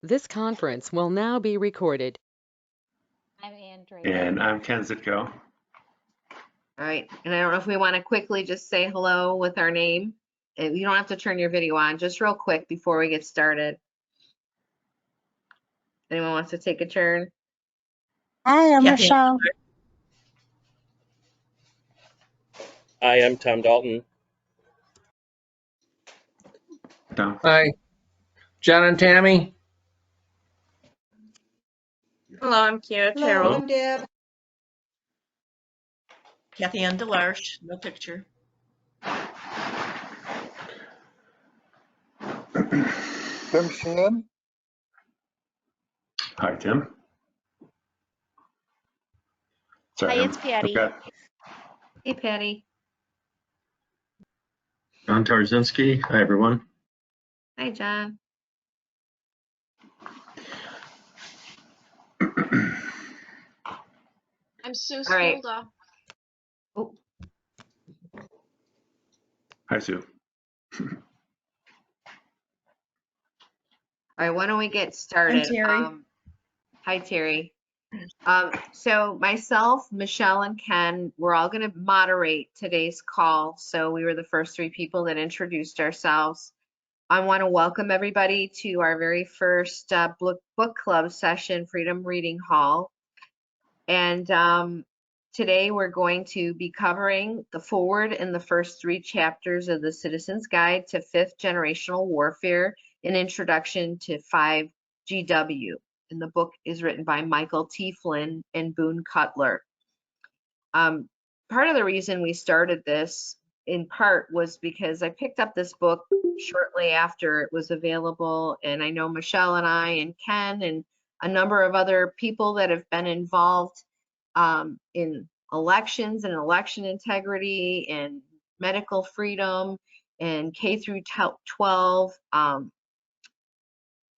This conference will now be recorded. I'm Andrea. And I'm Ken Zitko. All right, and I don't know if we want to quickly just say hello with our name. You don't have to turn your video on, just real quick before we get started. Anyone wants to take a turn? Hi, I'm Kathy. Michelle. Hi, I'm Tom Dalton. Tom. Hi, John and Tammy. Hello, I'm Kiera Hello, Terrell. I'm Deb. Kathy Ann Delarge, no picture. Tim Sheehan. Hi, Tim. Sorry, Hi, it's Patty. Okay. Hey, Patty. John Tarzinski. Hi, everyone. Hi, John. I'm Sue All right. Spolda. Oh, Hi, Sue. all right, why don't we get started? Terry. Hi, Terry. So myself, Michelle, and Ken, we're all going to moderate today's call. So we were the first three people that introduced ourselves. I want to welcome everybody to our very first book club session, Freedom Reading Hall. And today we're going to be covering the forward in the first three chapters of the Citizen's Guide to Fifth Generational Warfare, an introduction to 5GW. And the book is written by Michael T. Flynn and Boone Cutler. Part of the reason we started this in part was because I picked up this book shortly after it was available. And I know Michelle and I and Ken and a number of other people that have been involved in elections and election integrity and medical freedom and K through 12,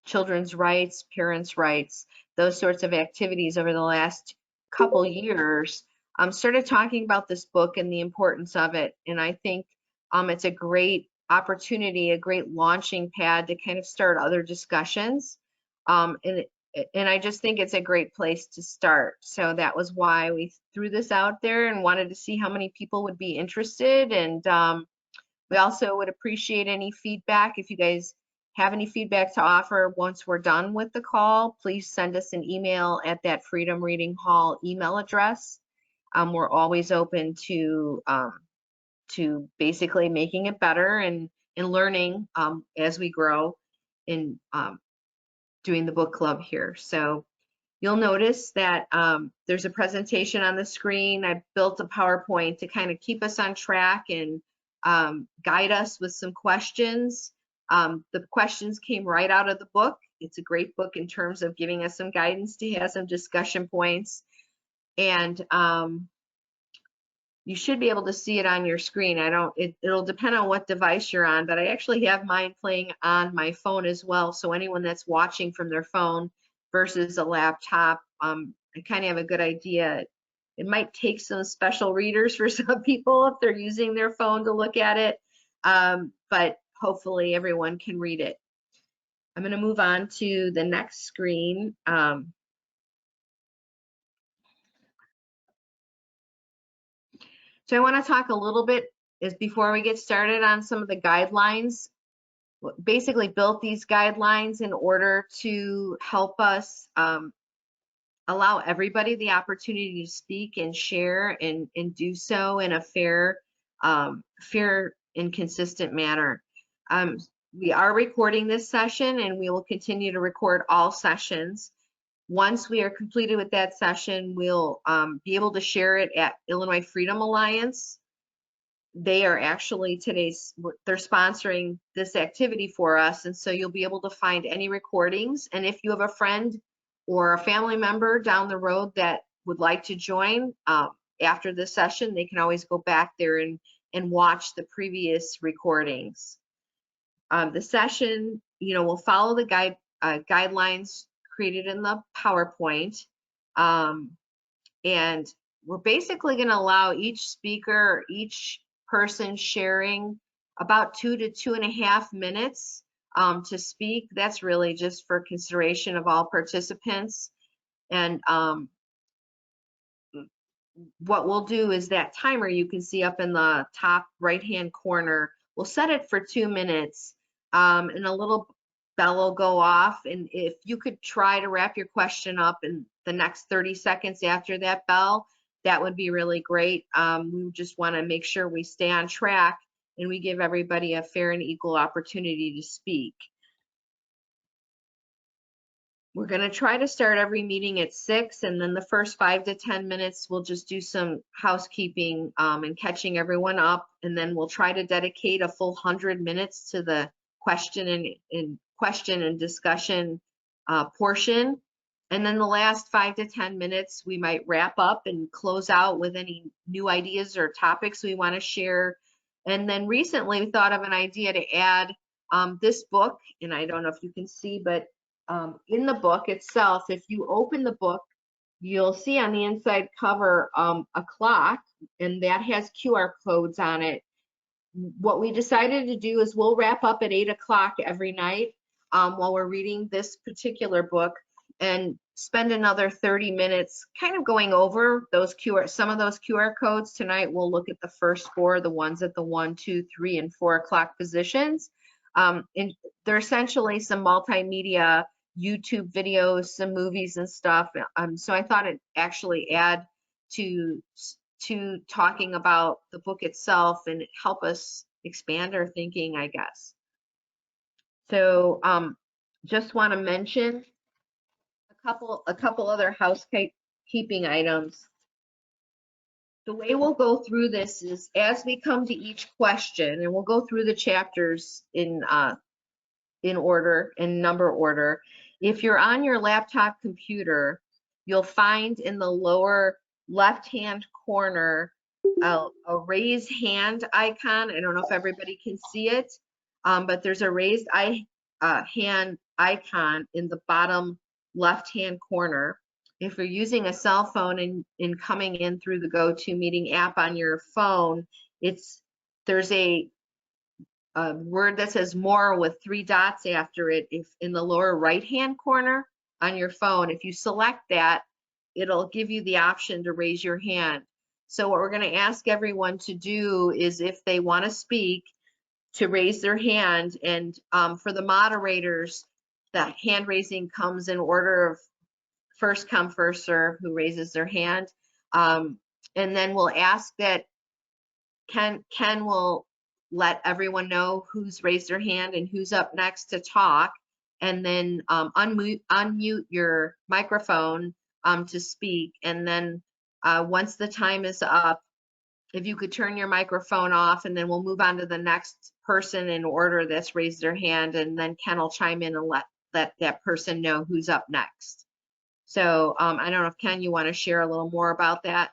children's rights, parents' rights, those sorts of activities over the last couple years, started talking about this book and the importance of it. And I think it's a great opportunity, a great launching pad to kind of start other discussions. And I just think it's a great place to start. So that was why we threw this out there and wanted to see how many people would be interested. And we also would appreciate any feedback. If you guys have any feedback to offer once we're done with the call, please send us an email at that Freedom Reading Hall email address. We're always open to basically making it better and learning as we grow in doing the book club here. So you'll notice that there's a presentation on the screen. I built a PowerPoint to kind of keep us on track and guide us with some questions. The questions came right out of the book. It's a great book in terms of giving us some guidance to have some discussion points. And you should be able to see it on your screen. It'll depend on what device you're on, but I actually have mine playing on my phone as well. So anyone that's watching from their phone versus a laptop, I kind of have a good idea. It might take some special readers for some people if they're using their phone to look at it, but hopefully everyone can read it. I'm going to move on to the next screen. So I want to talk a little bit before we get started on some of the guidelines. Basically built these guidelines in order to help us allow everybody the opportunity to speak and share and do so in a fair and consistent manner. We are recording this session and we will continue to record all sessions. Once we are completed with that session, we'll be able to share it at Illinois Freedom Alliance. They are actually they're sponsoring this activity for us. And so you'll be able to find any recordings. And if you have a friend or a family member down the road that would like to join after this session, they can always go back there and watch the previous recordings. The session, will follow the guidelines created in the PowerPoint. And we're basically going to allow each speaker, each person sharing about 2 to 2.5 minutes to speak. That's really just for consideration of all participants. And what we'll do is that timer you can see up in the top right-hand corner, we'll set it for 2 minutes, and a little bell will go off. And if you could try to wrap your question up in the next 30 seconds after that bell, that would be really great. We just want to make sure we stay on track and we give everybody a fair and equal opportunity to speak. We're going to try to start every meeting at 6, and then the first 5 to 10 minutes, we'll just do some housekeeping and catching everyone up. And then we'll try to dedicate a full 100 minutes to the question and discussion portion. And then the last 5 to 10 minutes, we might wrap up and close out with any new ideas or topics we want to share. And then recently we thought of an idea to add this book, and I don't know if you can see, but in the book itself, if you open the book, you'll see on the inside cover a clock, and that has QR codes on it. What we decided to do is we'll wrap up at 8 o'clock every night while we're reading this particular book, and spend another 30 minutes kind of going over those some of those QR codes. Tonight we'll look at the first 4, the ones at the 1, 2, 3, and 4 o'clock positions. And they're essentially some multimedia YouTube videos, some movies and stuff. So I thought it'd actually add to talking about the book itself and help us expand our thinking, I guess. So just want to mention a couple other housekeeping items. The way we'll go through this is as we come to each question, and we'll go through the chapters in order, in number order. If you're on your laptop computer, you'll find in the lower left-hand corner a raise hand icon. I don't know if everybody can see it, but there's a raised hand icon in the bottom left-hand corner. If you're using a cell phone and coming in through the GoToMeeting app on your phone, there's a word that says more with 3 dots after it. If in the lower right-hand corner on your phone, if you select that, it'll give you the option to raise your hand. So what we're going to ask everyone to do is, if they want to speak, to raise their hand. And for the moderators, the hand raising comes in order of first come, first serve, who raises their hand. And then we'll ask that Ken will let everyone know who's raised their hand and who's up next to talk, and then unmute your microphone to speak. And then once the time is up, if you could turn your microphone off, and then we'll move on to the next person in order that's raised their hand, and then Ken will chime in and let that person know who's up next. So I don't know if Ken, you want to share a little more about that?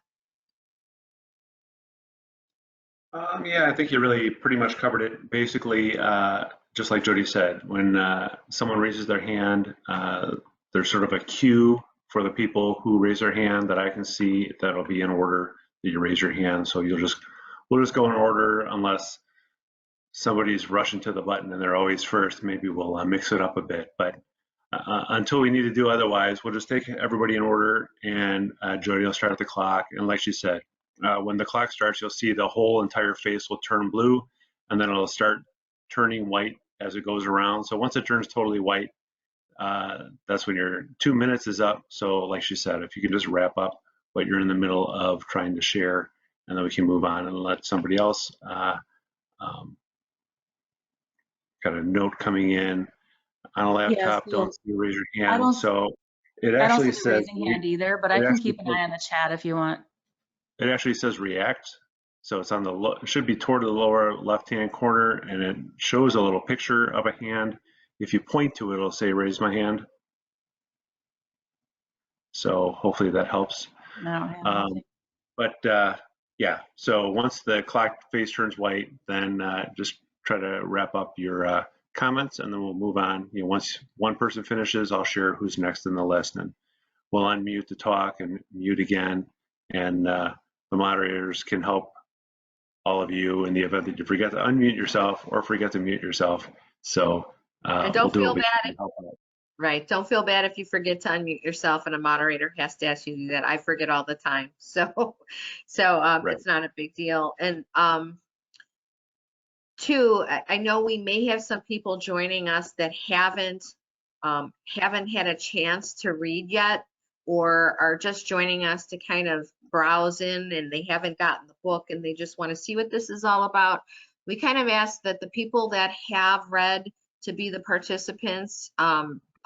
Yeah, I think you really pretty much covered it. Basically, just like Jody said, when someone raises their hand, there's sort of a cue for the people who raise their hand that I can see that'll be in order that you raise your hand. So we'll just go in order, unless somebody's rushing to the button and they're always first. Maybe we'll mix it up a bit, but until we need to do otherwise, we'll just take everybody in order, and Jody will start at the clock. And like she said, when the clock starts, you'll see the whole entire face will turn blue, and then it'll start turning white as it goes around. So once it turns totally white, that's when your 2 minutes is up. So like she said, if you can just wrap up what you're in the middle of trying to share, and then we can move on and let somebody else. Got a note coming in on a laptop. Yes, Don't see you raise your I hand. don't- So it I don't actually see the says raising hand either, but I can keep an eye on the chat if you want. it actually says react. So it's on the it should be toward the lower left-hand corner, and it shows a little picture of a hand. If you point to it, it'll say raise my hand. So hopefully that helps. No, But yeah, so once the clock face turns white, then just try to wrap up your comments, and then we'll move on. Once one person finishes, I'll share who's next in the list, and we'll unmute to talk and mute again, and the moderators can help all of you in the event that you forget to unmute yourself or forget to mute yourself. So And we'll don't do feel what we bad can to help out. Right. Don't feel bad if you forget to unmute yourself and a moderator has to ask you to do that. I forget all the time. Right. It's not a big deal. And two, I know we may have some people joining us that haven't had a chance to read yet, or are just joining us to kind of browse in, and they haven't gotten the book and they just want to see what this is all about. We kind of ask that the people that have read to be the participants.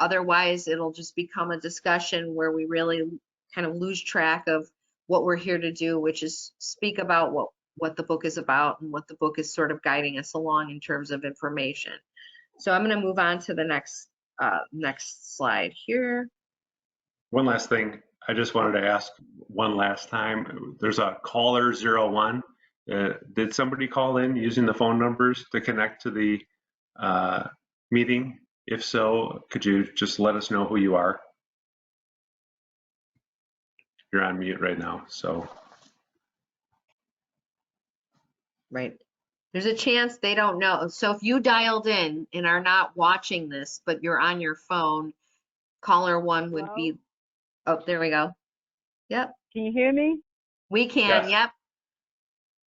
Otherwise, it'll just become a discussion where we really kind of lose track of what we're here to do, which is speak about what the book is about and what the book is sort of guiding us along in terms of information. So I'm going to move on to the next slide here. One last thing, I just wanted to ask one last time. There's a caller 01. Did somebody call in using the phone numbers to connect to the meeting? If so, could you just let us know who you are? You're on mute right now, so. Right. There's a chance they don't know. So if you dialed in and are not watching this, but you're on your phone, caller 1 would be, oh, there we go. Yep. Can you hear me? We can, Yes. yep.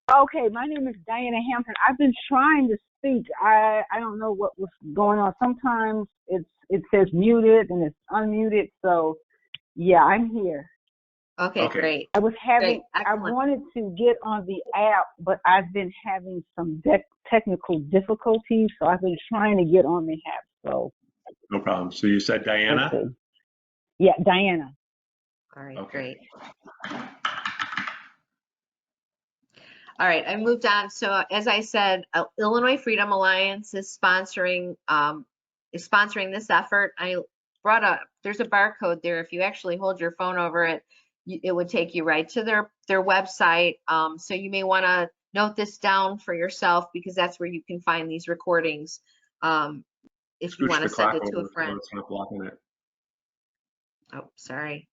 Okay, my name is Diana Hampton. I've been trying to speak. I don't know what was going on. Sometimes it says muted and it's unmuted. So yeah, I'm here. Okay, great. I was having, I Excellent. wanted to get on the app, but I've been having some technical difficulties. So I've been trying to get on the app. So No problem. So you said Diana? okay. Yeah, Diana. All right, Okay. great. All right, I moved on. So as I said, Illinois Freedom Alliance is sponsoring this effort. I brought up, there's a barcode there. If you actually hold your phone over it, it would take you right to their website. So you may want to note this down for yourself because that's where you can find these recordings. If you Scooch want the to send clock it to over a friend. so it's not blocking it. Oh, sorry.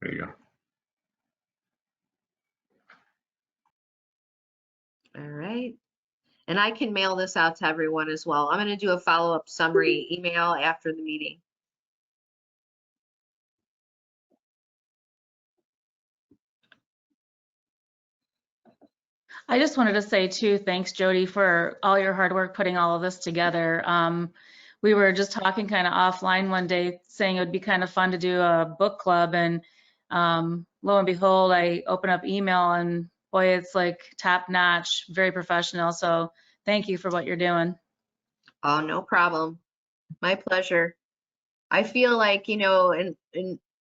There you go. All right. And I can mail this out to everyone as well. I'm going to do a follow-up summary email after the meeting. I just wanted to say too, thanks Jody for all your hard work putting all of this together. We were just talking kind of offline one day saying it would be kind of fun to do a book club, and lo and behold, I open up email and boy, it's like top notch, very professional. So thank you for what you're doing. Oh, no problem. My pleasure. I feel like, and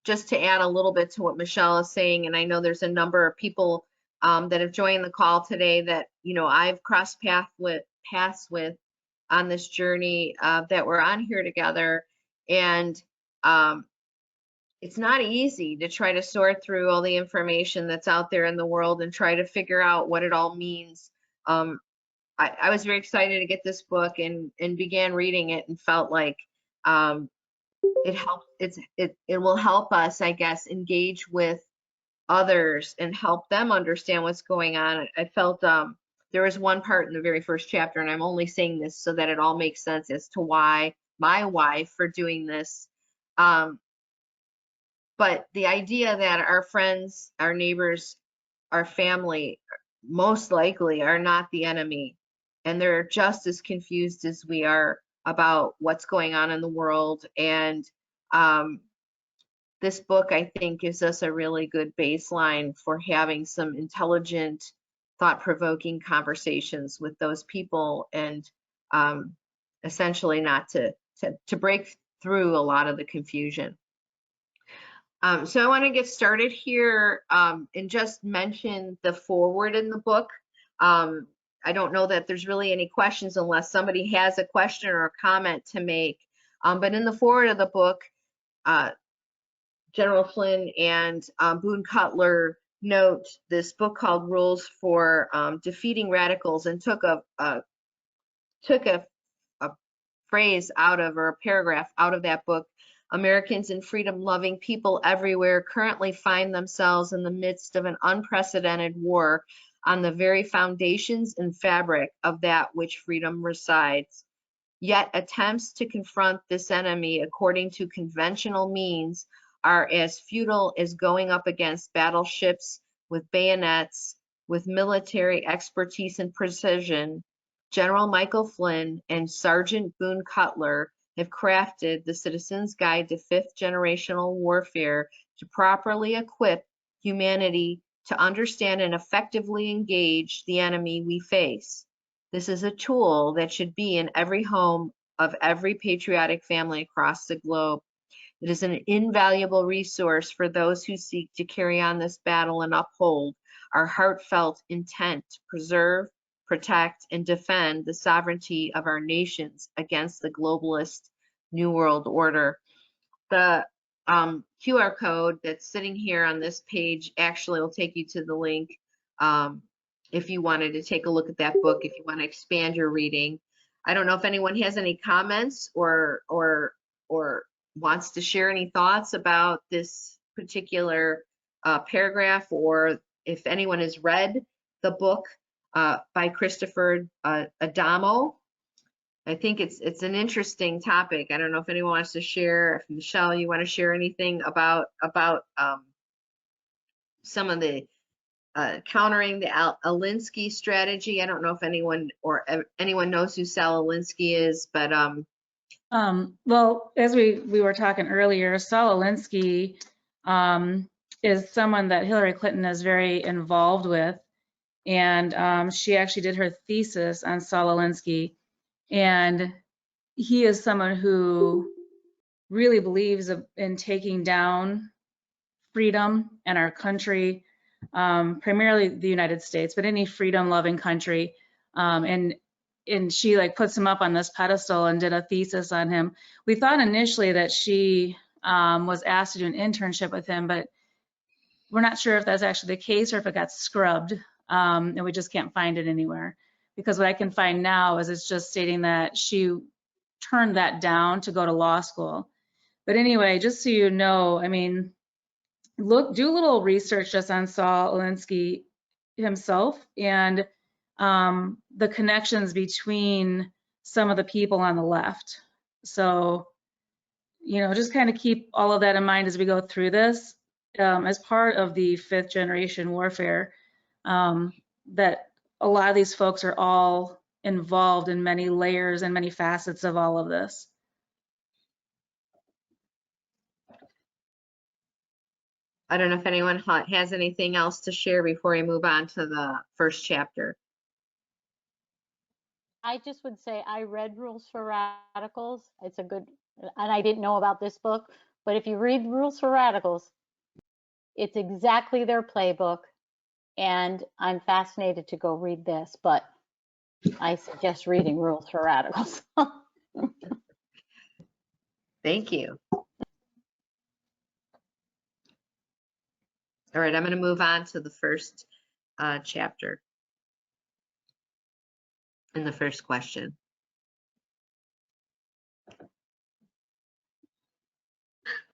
just to add a little bit to what Michelle is saying, and I know there's a number of people that have joined the call today that, I've crossed paths with on this journey that we're on here together. And it's not easy to try to sort through all the information that's out there in the world and try to figure out what it all means. I was very excited to get this book and began reading it and felt like it helps. It will help us, I guess, engage with others and help them understand what's going on. I felt there was one part in the very first chapter, and I'm only saying this so that it all makes sense as to why for doing this. But the idea that our friends, our neighbors, our family most likely are not the enemy, and they're just as confused as we are about what's going on in the world. And this book, I think, gives us a really good baseline for having some intelligent, thought-provoking conversations with those people, and essentially not to break through a lot of the confusion. So I want to get started here and just mention the foreword in the book. I don't know that there's really any questions unless somebody has a question or a comment to make. But in the foreword of the book, General Flynn and Boone Cutler note this book called Rules for Defeating Radicals, and took a phrase out of, or a paragraph out of that book. Americans and freedom-loving people everywhere currently find themselves in the midst of an unprecedented war on the very foundations and fabric of that which freedom resides. Yet attempts to confront this enemy according to conventional means are as futile as going up against battleships with bayonets, with military expertise and precision. General Michael Flynn and Sergeant Boone Cutler have crafted the Citizen's Guide to Fifth Generational Warfare to properly equip humanity to understand and effectively engage the enemy we face. This is a tool that should be in every home of every patriotic family across the globe. It is an invaluable resource for those who seek to carry on this battle and uphold our heartfelt intent to preserve, protect, and defend the sovereignty of our nations against the globalist New World Order. The QR code that's sitting here on this page actually will take you to the link if you wanted to take a look at that book, if you want to expand your reading. I don't know if anyone has any comments or wants to share any thoughts about this particular paragraph, or if anyone has read the book by Christopher Adamo. I think it's an interesting topic. I don't know if anyone wants to share. If Michelle, you want to share anything about some of the countering the Alinsky strategy. I don't know if anyone knows who Saul Alinsky is, but well, as we were talking earlier, Saul Alinsky is someone that Hillary Clinton is very involved with, and she actually did her thesis on Saul Alinsky, and he is someone who really believes in taking down freedom and our country, primarily the United States, but any freedom-loving country. And she like puts him up on this pedestal and did a thesis on him. We thought initially that she was asked to do an internship with him, but we're not sure if that's actually the case or if it got scrubbed, and we just can't find it anywhere. Because what I can find now is it's just stating that she turned that down to go to law school. But anyway, just so you know, I mean, do a little research just on Saul Alinsky himself and the connections between some of the people on the left. So, you know, just kind of keep all of that in mind as we go through this as part of the fifth generation warfare, that a lot of these folks are all involved in many layers and many facets of all of this. I don't know if anyone has anything else to share before we move on to the first chapter. I just would say I read Rules for Radicals. It's a good, and I didn't know about this book, but if you read Rules for Radicals, it's exactly their playbook. And I'm fascinated to go read this, but I suggest reading Rules for Radicals. Thank you. All right, I'm going to move on to the first chapter and the first question.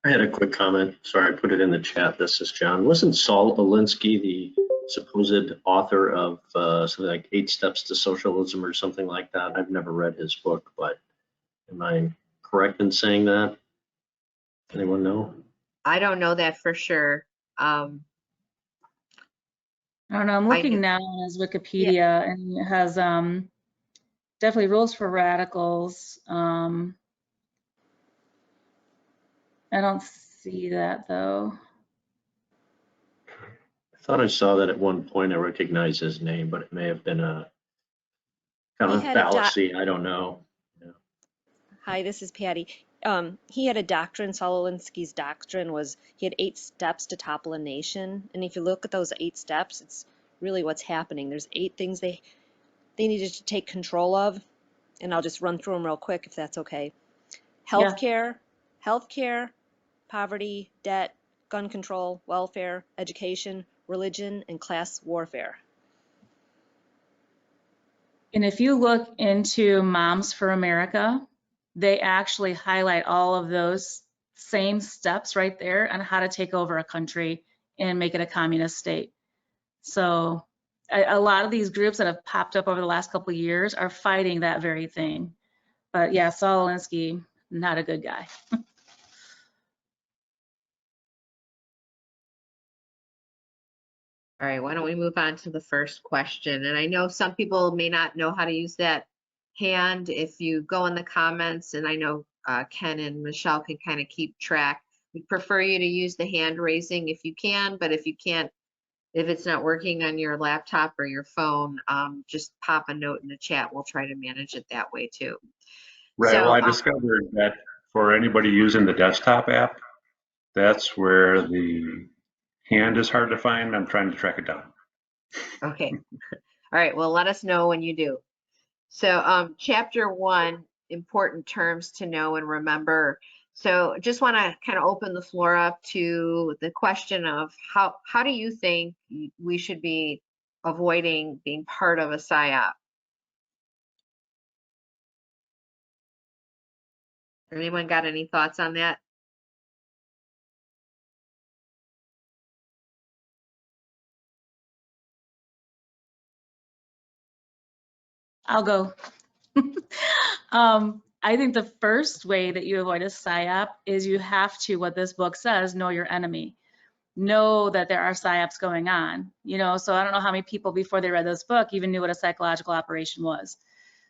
I had a quick comment. Sorry, I put it in the chat. This is John. Wasn't Saul Alinsky the supposed author of something like 8 Steps to Socialism or something like that? I've never read his book, but am I correct in saying that? Anyone know? I don't know that for sure. I don't know. I'm looking now on his Wikipedia, and it has definitely Rules for Radicals. I don't see that though. I thought I saw that at one point. I recognized his name, but it may have been a kind of fallacy. I don't know. Yeah. Hi, this is Patty. He had a doctrine. Saul Alinsky's doctrine was he had 8 steps to topple a nation, and if you look at those 8 steps, it's really what's happening. There's 8 things they needed to take control of, and I'll just run through them real quick if that's okay. Healthcare, poverty, debt, gun control, welfare, education, religion, and class warfare. And if you look into Moms for America, they actually highlight all of those same steps right there on how to take over a country and make it a communist state. So a lot of these groups that have popped up over the last couple of years are fighting that very thing. But yeah, Saul Alinsky, not a good guy. All right, why don't we move on to the first question? And I know some people may not know how to use that hand. If you go in the comments, and I know Ken and Michelle can kind of keep track, we prefer you to use the hand raising if you can, but if you can't, if it's not working on your laptop or your phone, just pop a note in the chat. We'll try to manage it that way too. Right. So, Well, I discovered that for anybody using the desktop app, that's where the hand is hard to find. I'm trying to track it down. okay. All right, well, let us know when you do. So chapter 1, important terms to know and remember. So just want to kind of open the floor up to the question of how do you think we should be avoiding being part of a PSYOP? Anyone got any thoughts on that? I'll go. I think the first way that you avoid a PSYOP is you have to, what this book says, know your enemy. Know that there are PSYOPs going on. You know, so I don't know how many people before they read this book even knew what a psychological operation was.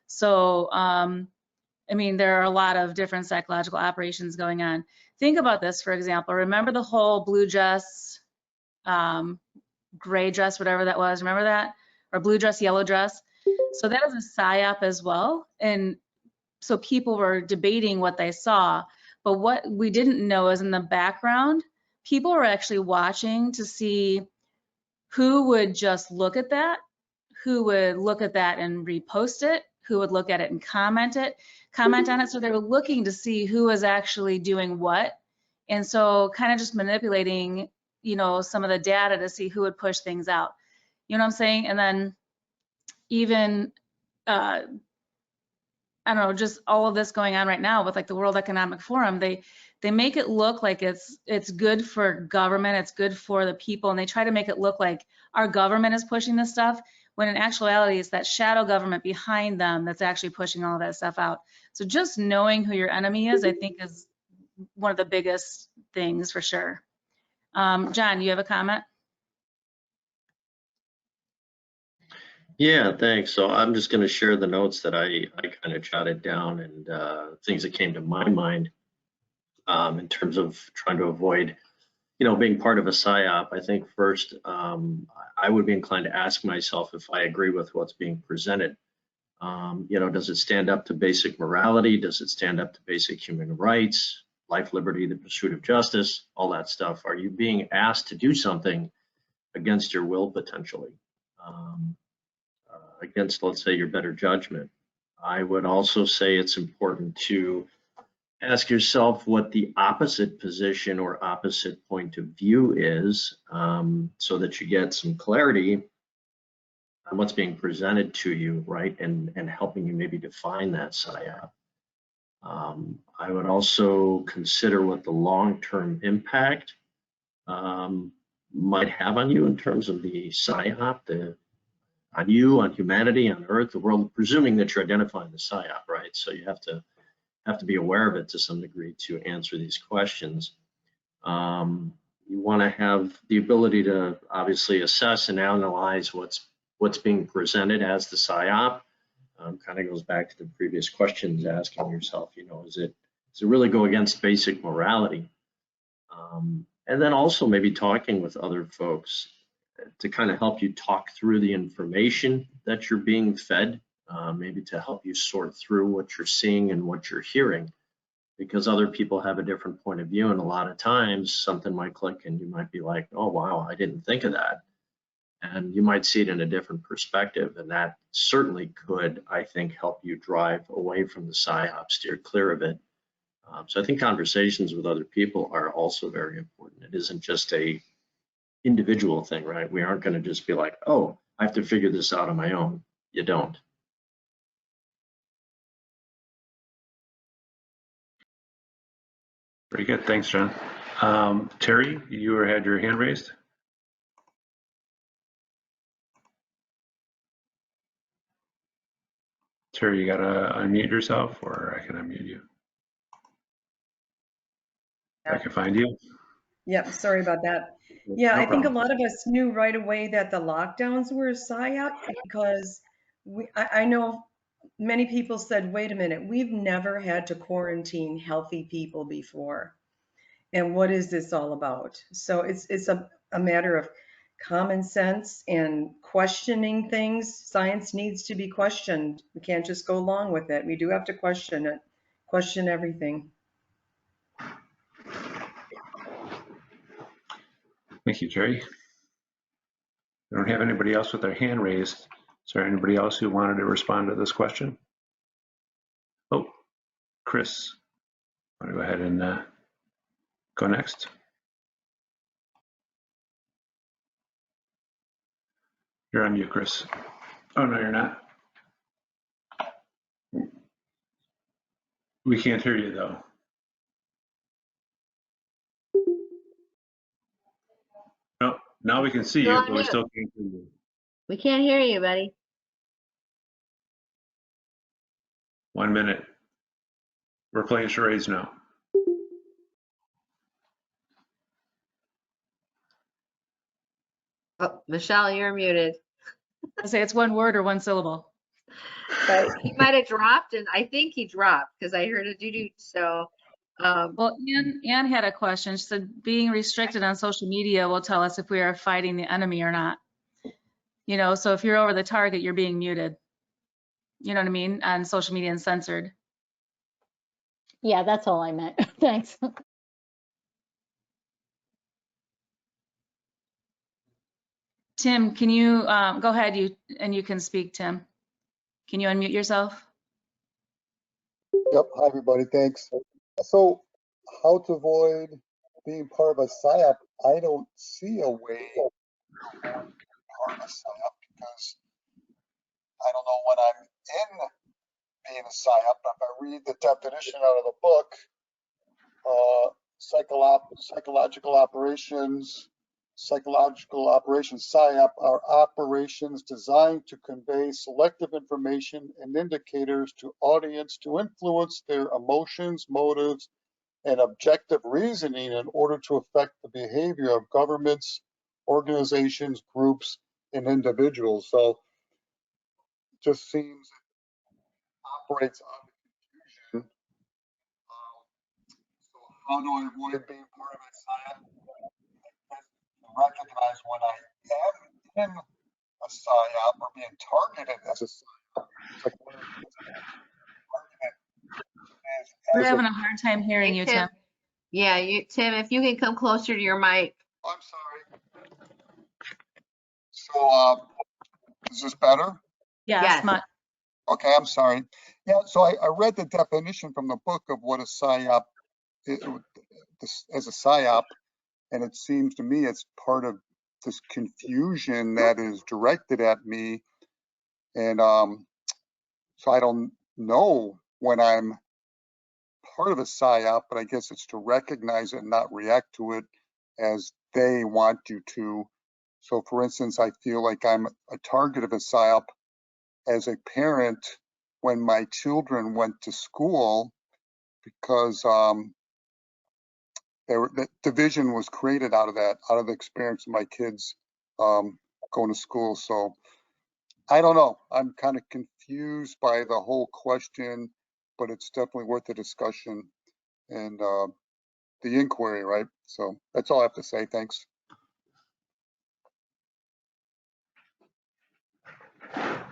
So, I mean, there are a lot of different psychological operations going on. Think about this, for example. Remember the whole blue dress, gray dress, whatever that was. Remember that? Or blue dress, yellow dress. So that is a PSYOP as well. And so people were debating what they saw. But what we didn't know is in the background, people were actually watching to see who would just look at that, who would look at that and repost it, who would look at it and comment on it. So they were looking to see who was actually doing what. And so kind of just manipulating, you know, some of the data to see who would push things out. You know what I'm saying? And then even, I don't know, just all of this going on right now with like the World Economic Forum, they make it look like it's good for government, it's good for the people, and they try to make it look like our government is pushing this stuff, when in actuality it's that shadow government behind them that's actually pushing all of that stuff out. So just knowing who your enemy is, I think, is one of the biggest things for sure. John, you have a comment? Yeah, thanks. So I'm just going to share the notes that I kind of jotted down and things that came to my mind in terms of trying to avoid, you know, being part of a PSYOP. I think first, I would be inclined to ask myself if I agree with what's being presented. You know, does it stand up to basic morality? Does it stand up to basic human rights, life, liberty, the pursuit of justice, all that stuff? Are you being asked to do something against your will potentially? Against, let's say, your better judgment. I would also say it's important to ask yourself what the opposite position or opposite point of view is, so that you get some clarity on what's being presented to you, right? And helping you maybe define that PSYOP. I would also consider what the long-term impact might have on you in terms of the PSYOP, on you, on humanity, on Earth, the world, presuming that you're identifying the PSYOP, right? So you have to be aware of it to some degree to answer these questions. You want to have the ability to obviously assess and analyze what's being presented as the PSYOP. Kind of goes back to the previous questions, asking yourself, you know, does it really go against basic morality? And then also maybe talking with other folks to kind of help you talk through the information that you're being fed, maybe to help you sort through what you're seeing and what you're hearing, because other people have a different point of view, and a lot of times something might click and you might be like, oh wow, I didn't think of that, and you might see it in a different perspective, and that certainly could, I think, help you drive away from the PSYOP, steer clear of it. So I think conversations with other people are also very important. It isn't just a individual thing, right? We aren't going to just be like, oh, I have to figure this out on my own. You don't. Very good. Thanks, John. Terry, you had your hand raised. Terry, you gotta unmute yourself, or I can unmute you. If I can find you. Yep, sorry about that. No Yeah, I think a problem. lot of us knew right away that the lockdowns were a psyop because I know many people said, wait a minute, we've never had to quarantine healthy people before. And what is this all about? So it's a matter of common sense and questioning things. Science needs to be questioned. We can't just go along with it. We do have to question it, question everything. Thank you, Terry. I don't have anybody else with their hand raised. Is there anybody else who wanted to respond to this question? Oh, Chris, want to go ahead and go next? You're on mute, Chris. Oh, no, you're not. We can't hear you, though. No, now we can see Still you, on but we mute. still can't hear you. We can't hear you, buddy. 1 minute. We're playing charades now. Oh, Michelle, you're muted. I'll say it's one word or one syllable. Right. He might have dropped, and I think he dropped because I heard a doo-doo. So, Well, Ann had a question. She said, being restricted on social media will tell us if we are fighting the enemy or not. You know, so if you're over the target, you're being muted. You know what I mean? On social media and censored. Yeah, that's all I meant. Thanks. Tim, can you go ahead? You can speak, Tim. Can you unmute yourself? Yep. Hi, everybody. Thanks. So, how to avoid being part of a PSYOP? I don't see a way to avoid being part of a PSYOP because I don't know when I'm in being a PSYOP. If I read the definition out of the book, psychological operations, PSYOP are operations designed to convey selective information and indicators to audience to influence their emotions, motives, and objective reasoning in order to affect the behavior of governments, organizations, groups, and individuals. So it just seems it operates out of confusion. So how do I avoid being part of a PSYOP? Recognize when I am in a PSYOP or being targeted as a PSYOP. It's like one of the things is We're as having a hard time hearing hey, you, Tim. Tim. Yeah, Tim, if you can come closer to your mic. I'm sorry. So, is this better? Yes, Yes. much. Okay, I'm sorry. Yeah, so I read the definition from the book of what a PSYOP as a PSYOP, and it seems to me it's part of this confusion that is directed at me. And so I don't know when I'm part of a PSYOP, but I guess it's to recognize it and not react to it as they want you to. So for instance, I feel like I'm a target of a PSYOP as a parent when my children went to school because the division was created out of that, out of the experience of my kids going to school. So I don't know. I'm kind of confused by the whole question, but it's definitely worth the discussion and the inquiry, right? So that's all I have to say. Thanks. I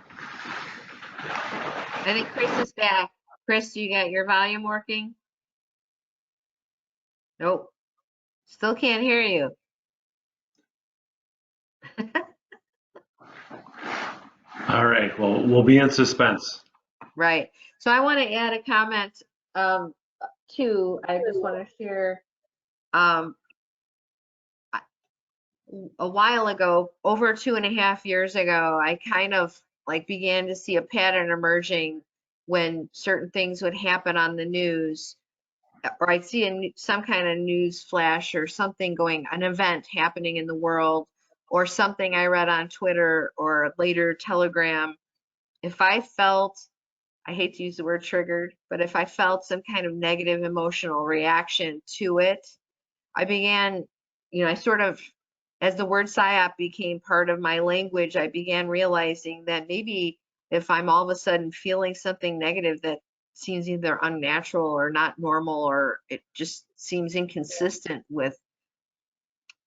think Chris is back. Chris, you got your volume working? Nope. Still can't hear you. All right, well, we'll be in suspense. Right. So I want to add a comment too. I just want to share a while ago, over 2.5 years ago, I kind of like began to see a pattern emerging when certain things would happen on the news, or I'd see some kind of news flash or something an event happening in the world, or something I read on Twitter or later Telegram. If I felt I hate to use the word triggered, but if I felt some kind of negative emotional reaction to it, I began, I sort of, as the word psyop became part of my language, I began realizing that maybe if I'm all of a sudden feeling something negative that seems either unnatural or not normal, or it just seems inconsistent with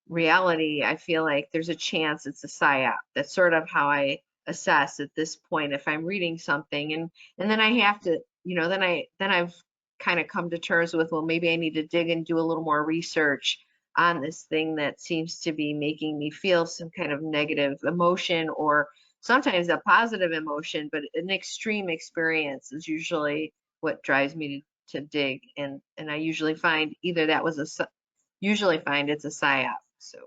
reality, I feel like there's a chance it's a psyop. That's sort of how I assess at this point if I'm reading something, and then I have to, then I've kind of come to terms with, well, maybe I need to dig and do a little more research on this thing that seems to be making me feel some kind of negative emotion, or sometimes a positive emotion, but an extreme experience is usually what drives me to dig, and I usually find either that was usually find it's a psyop. So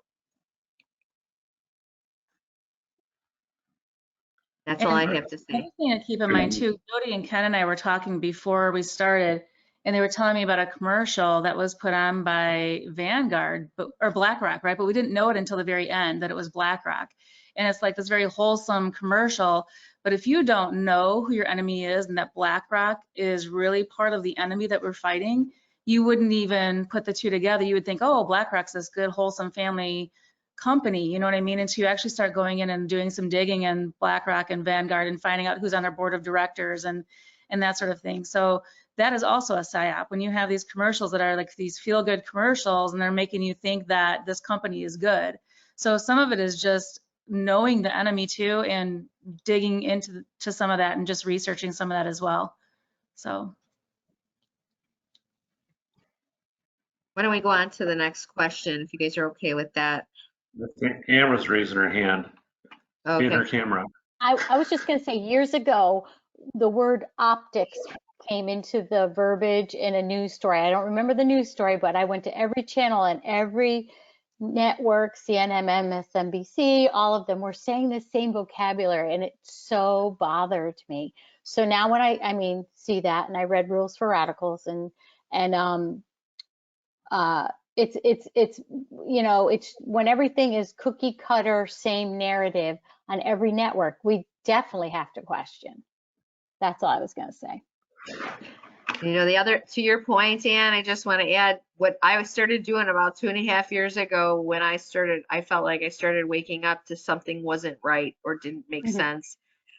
that's all I have to say. Another thing to keep in mind too, Jody and Ken and I were talking before we started, and they were telling me about a commercial that was put on by Vanguard or BlackRock, right? But we didn't know it until the very end that it was BlackRock. And it's like this very wholesome commercial. But if you don't know who your enemy is and that BlackRock is really part of the enemy that we're fighting, you wouldn't even put the two together. You would think, oh, BlackRock's this good, wholesome family company, you know what I mean? Until you actually start going in and doing some digging in BlackRock and Vanguard and finding out who's on their board of directors and that sort of thing. So that is also a psyop. When you have these commercials that are like these feel-good commercials and they're making you think that this company is good. So some of it is just knowing the enemy too and digging into some of that and just researching some of that as well. So why don't we go on to the next question if you guys are okay with that? Amber's raising her hand. Okay. In her camera. I was just going to say, years ago, the word optics came into the verbiage in a news story. I don't remember the news story, but I went to every channel and every network, CNN, MSNBC, all of them were saying the same vocabulary, and it so bothered me. So now when I see that, and I read Rules for Radicals, and it's when everything is cookie cutter, same narrative on every network, we definitely have to question. That's all I was going to say. The other, to your point, Ann, I just want to add what I started doing about 2.5 years ago when I felt like I started waking up to something wasn't right or didn't make sense.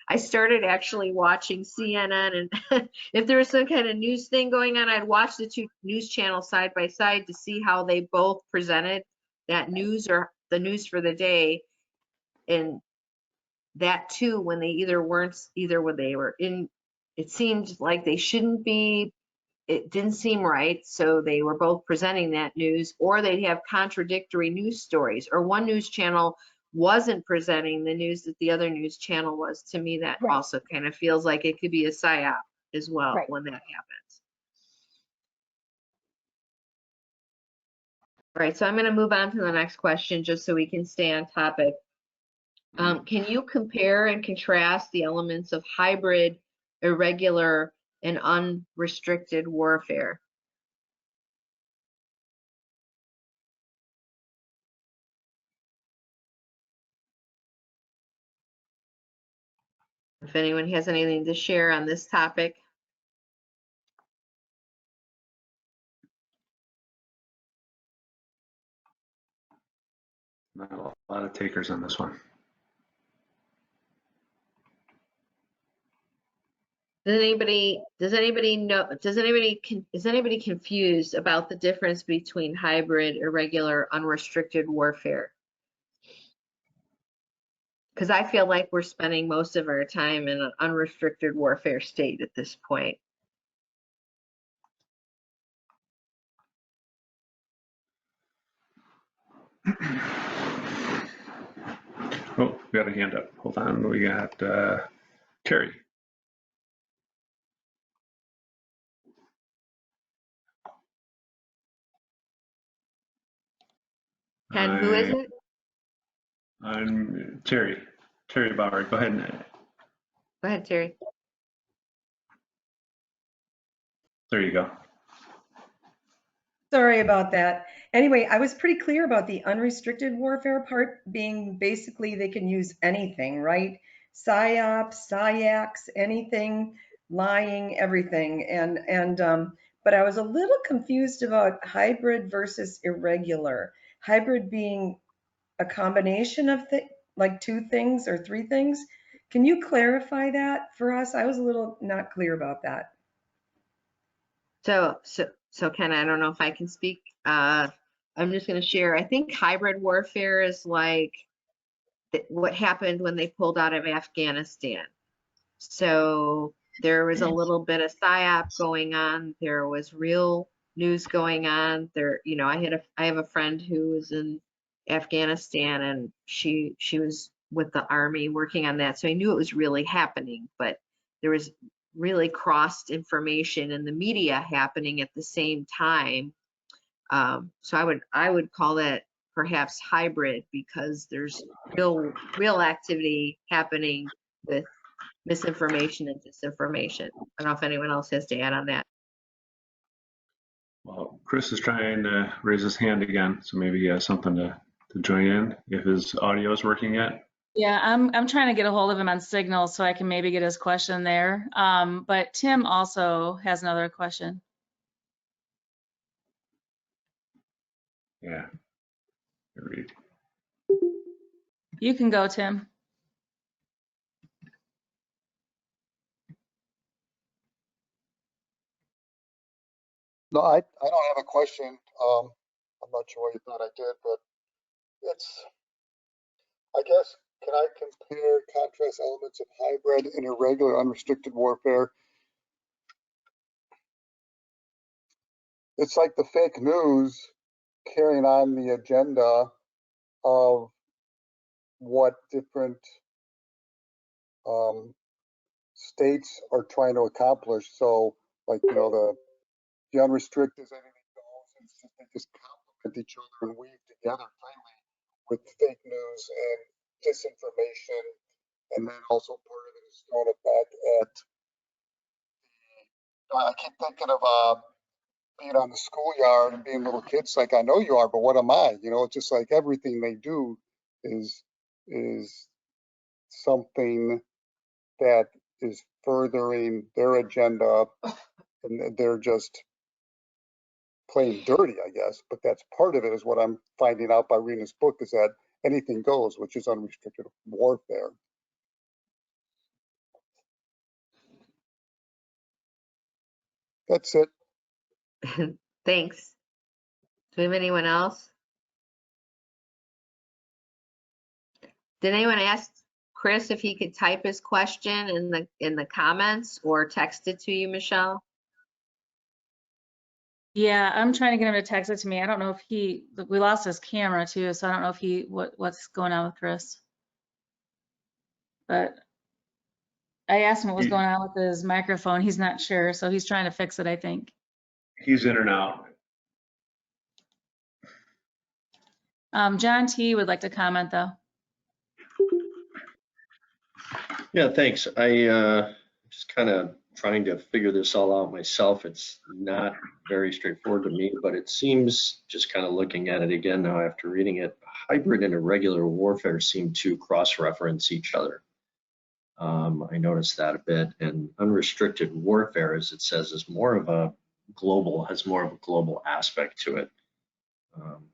I started actually watching CNN, and if there was some kind of news thing going on, I'd watch the two news channels side by side to see how they both presented that news or the news for the day. And that too, when they either were in, it seemed like they shouldn't be, it didn't seem right. So they were both presenting that news, or they'd have contradictory news stories, or one news channel wasn't presenting the news that the other news channel was. To me, that also kind of feels like it could be a psyop as well when that happens. All right, so I'm going to move on to the next question just so we can stay on topic. Can you compare and contrast the elements of hybrid, irregular, and unrestricted warfare? If anyone has anything to share on this topic. Not a lot of takers on this one. Is anybody confused about the difference between hybrid, irregular, unrestricted warfare? Because I feel like we're spending most of our time in an unrestricted warfare state at this point. Oh, we got a hand up. Hold on. We got Terry. Ken, who is it? I'm Terry. Terry Bauer. Go ahead. Go ahead, Terry. There you go. Sorry about that. Anyway, I was pretty clear about the unrestricted warfare part being basically they can use anything, right? PSYOPs, SIACs, anything lying, everything. But I was a little confused about hybrid versus irregular. Hybrid being a combination of like two things or three things. Can you clarify that for us? I was a little not clear about that. So Ken, I don't know if I can speak. I'm just going to share. I think hybrid warfare is like what happened when they pulled out of Afghanistan. So there was a little bit of psyop going on. There was real news going on. There, you know, I have a friend who was in Afghanistan, and she was with the army working on that. So I knew it was really happening, but there was really crossed information in the media happening at the same time. So I would call that perhaps hybrid, because there's real activity happening with misinformation and disinformation. I don't know if anyone else has to add on that. Well, Chris is trying to raise his hand again, so maybe he has something to join in if his audio is working yet. Yeah, I'm trying to get a hold of him on Signal so I can maybe get his question there. But Tim also has another question. Yeah. Read. You can go, Tim. No, I don't have a question. I'm not sure what you thought I did, but it's, I guess, can I compare contrast elements of hybrid and irregular unrestricted warfare? It's like the fake news carrying on the agenda of what different states are trying to accomplish. So, like, you know, the unrestricted is anything goes. It's just, they just complement each other and weave together finally with fake news and disinformation. And then also part of it is throwing it back at the, I keep thinking of being on the schoolyard and being little kids, like, I know you are, but what am I? You know, it's just like everything they do is something that is furthering their agenda, and they're just playing dirty, I guess. But that's part of it, is what I'm finding out by reading this book, is that anything goes, which is unrestricted warfare. That's it. Thanks. Do we have anyone else? Did anyone ask Chris if he could type his question in the comments or text it to you, Michelle? Yeah, I'm trying to get him to text it to me. I don't know if we lost his camera too, so I don't know if what's going on with Chris. But I asked him what was going on with his microphone. He's not sure, so he's trying to fix it, I think. He's in and out. John T. would like to comment though. Yeah, thanks. I just kind of trying to figure this all out myself. It's not very straightforward to me, but it seems, just kind of looking at it again now after reading it, hybrid and irregular warfare seem to cross-reference each other. I noticed that a bit, and unrestricted warfare, as it says, is more of a global, has more of a global aspect to it.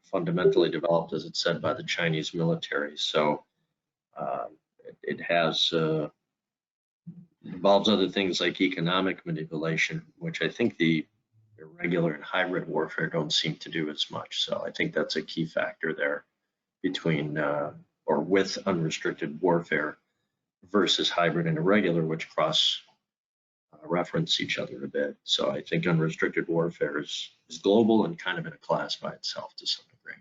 Fundamentally developed, as it said, by the Chinese military. So it has involves other things like economic manipulation, which I think the irregular and hybrid warfare don't seem to do as much. So I think that's a key factor there between or with unrestricted warfare versus hybrid and irregular, which cross reference each other a bit. So I think unrestricted warfare is global and kind of in a class by itself to some degree.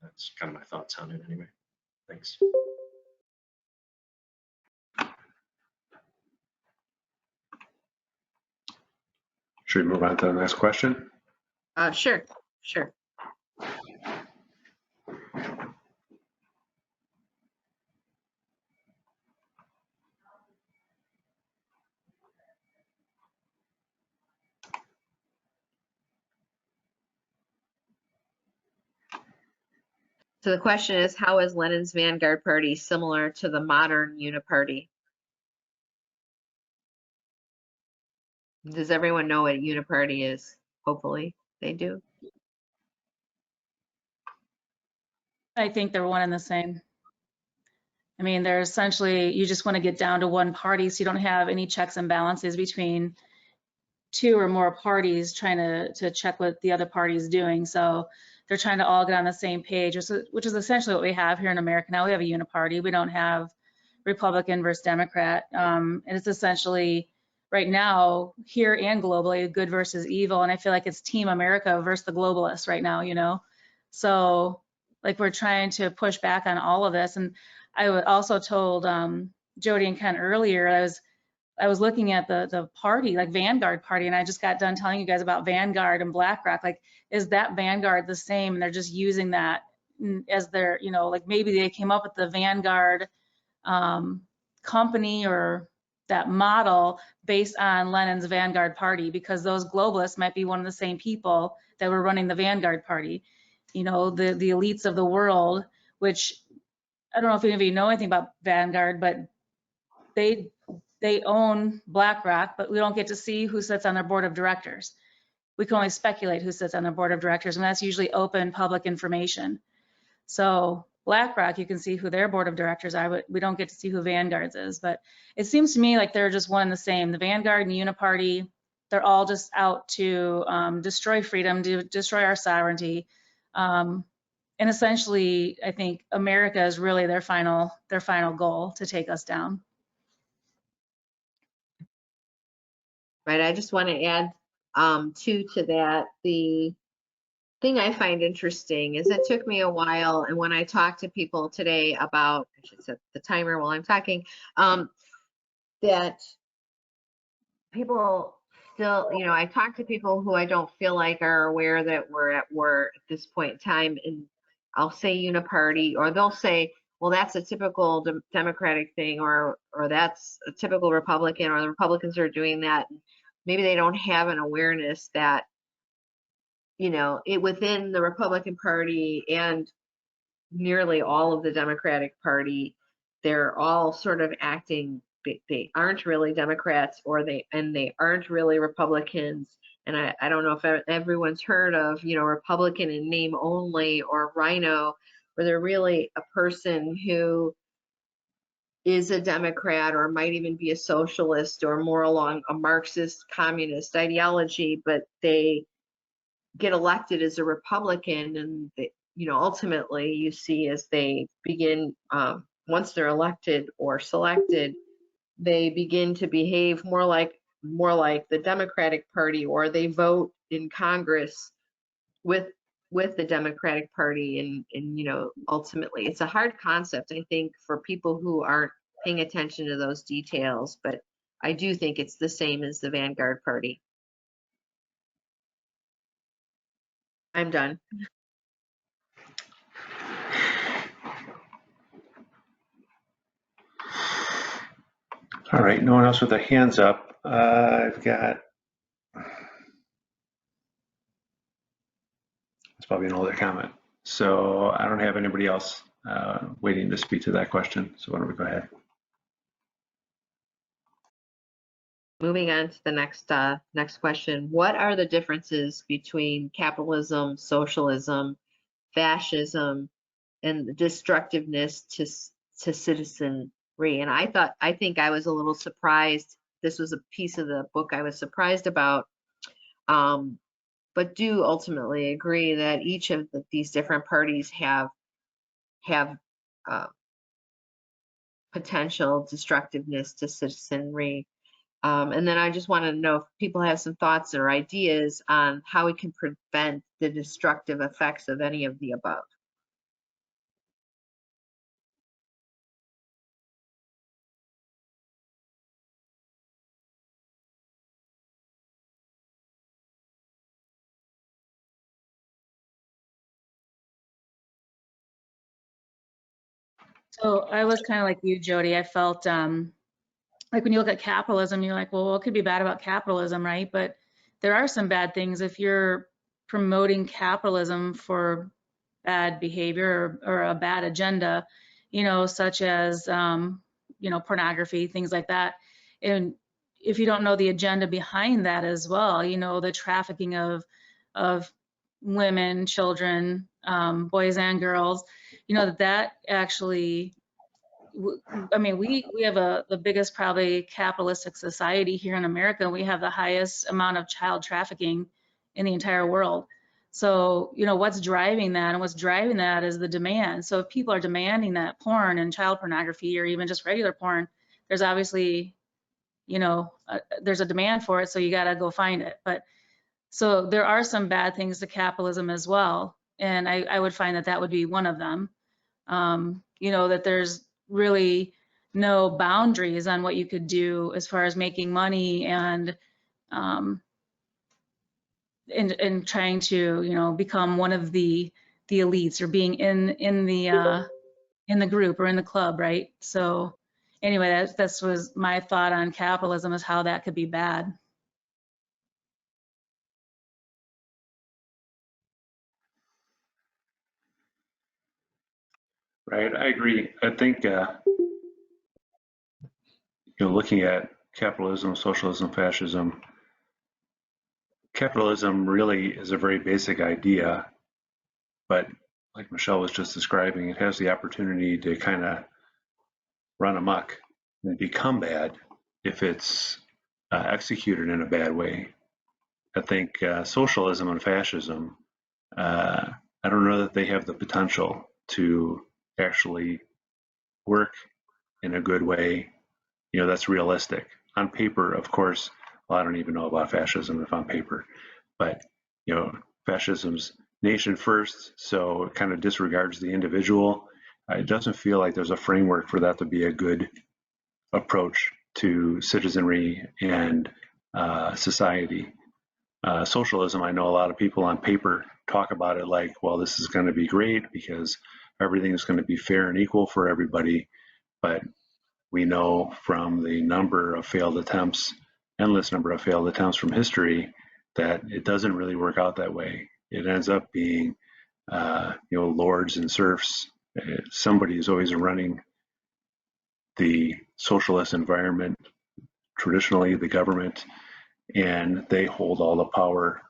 That's kind of my thoughts on it anyway. Thanks. Should we move on to the next question? Sure. So the question is, how is Lenin's Vanguard Party similar to the modern Uniparty? Does everyone know what a uniparty is? Hopefully they do. I think they're one and the same. I mean, they're essentially, you just want to get down to one party so you don't have any checks and balances between two or more parties trying to check what the other party is doing. So they're trying to all get on the same page, which is essentially what we have here in America now. We have a uniparty. We don't have Republican versus Democrat. And it's essentially right now here and globally good versus evil. And I feel like it's Team America versus the globalists right now, you know? So like we're trying to push back on all of this. And I also told Jody and Ken earlier, I was looking at the party, like Vanguard party, and I just got done telling you guys about Vanguard and BlackRock. Like, is that Vanguard the same? And they're just using that as their, you know, like maybe they came up with the Vanguard company or that model based on Lenin's Vanguard party, because those globalists might be one of the same people that were running the Vanguard party. You know, the elites of the world, which I don't know if any of you know anything about Vanguard, but they own BlackRock, but we don't get to see who sits on their board of directors. We can only speculate who sits on their board of directors, and that's usually open public information. So BlackRock, you can see who their board of directors are, but we don't get to see who Vanguard's is. But it seems to me like they're just one and the same. The Vanguard and the Uniparty, they're all just out to destroy freedom, to destroy our sovereignty. And essentially, I think America is really their final goal, to take us down. Right. I just want to add to that. The thing I find interesting is it took me a while, and when I talked to people today about, I should set the timer while I'm talking, that people still, you know, I talk to people who I don't feel like are aware that we're at war at this point in time, and I'll say uniparty, or they'll say, well, that's a typical Democratic thing, or that's a typical Republican, or the Republicans are doing that. Maybe they don't have an awareness that, you know, it within the Republican Party and nearly all of the Democratic Party, they're all sort of acting, they aren't really Democrats, or they aren't really Republicans. And I don't know if everyone's heard of, you know, Republican in name only, or Rhino, where they're really a person who is a Democrat or might even be a socialist or more along a Marxist communist ideology, but they get elected as a Republican, and they, you know, ultimately you see as they begin, once they're elected or selected, they begin to behave more like the Democratic Party, or they vote in Congress with the Democratic Party, and you know, ultimately it's a hard concept, I think, for people who aren't paying attention to those details, but I do think it's the same as the Vanguard Party. I'm done. All right, no one else with their hands up. I've got, it's probably an older comment. So I don't have anybody else waiting to speak to that question. So why don't we go ahead? Moving on to the next question. What are the differences between capitalism, socialism, fascism, and the destructiveness to citizenry? And I think I was a little surprised. This was a piece of the book I was surprised about, but do ultimately agree that each of these different parties have potential destructiveness to citizenry. And then I just want to know if people have some thoughts or ideas on how we can prevent the destructive effects of any of the above. So I was kind of like you, Jody. I felt like when you look at capitalism, you're like, well, what could be bad about capitalism, right? But there are some bad things if you're promoting capitalism for bad behavior or a bad agenda, you know, such as, you know, pornography, things like that. And if you don't know the agenda behind that as well, you know, the trafficking of women, children, boys and girls, you know, that actually, I mean, we have the biggest probably capitalistic society here in America. We have the highest amount of child trafficking in the entire world. So, you know, what's driving that, and what's driving that is the demand. So if people are demanding that porn and child pornography, or even just regular porn, there's obviously, you know, there's a demand for it, so you got to go find it. But so there are some bad things to capitalism as well, and I would find that that would be one of them. You know, that there's really no boundaries on what you could do as far as making money and trying to, you know, become one of the elites, or being in the group or in the club, right? So anyway, that was my thought on capitalism, is how that could be bad. Right, I agree. I think you know, looking at capitalism, socialism, fascism, capitalism really is a very basic idea, but like Michelle was just describing, it has the opportunity to kind of run amok and become bad if it's executed in a bad way. I think socialism and fascism, I don't know that they have the potential to actually work in a good way, you know, that's realistic. On paper, of course, well, I don't even know about fascism if on paper, but, you know, fascism's nation first, so it kind of disregards the individual. It doesn't feel like there's a framework for that to be a good approach to citizenry and society. Socialism, I know a lot of people on paper talk about it like, well, this is going to be great because everything is going to be fair and equal for everybody. But we know from the number of failed attempts, endless number of failed attempts from history, that it doesn't really work out that way. It ends up being, you know, lords and serfs. Somebody is always running the socialist environment, traditionally the government, and they hold all the power.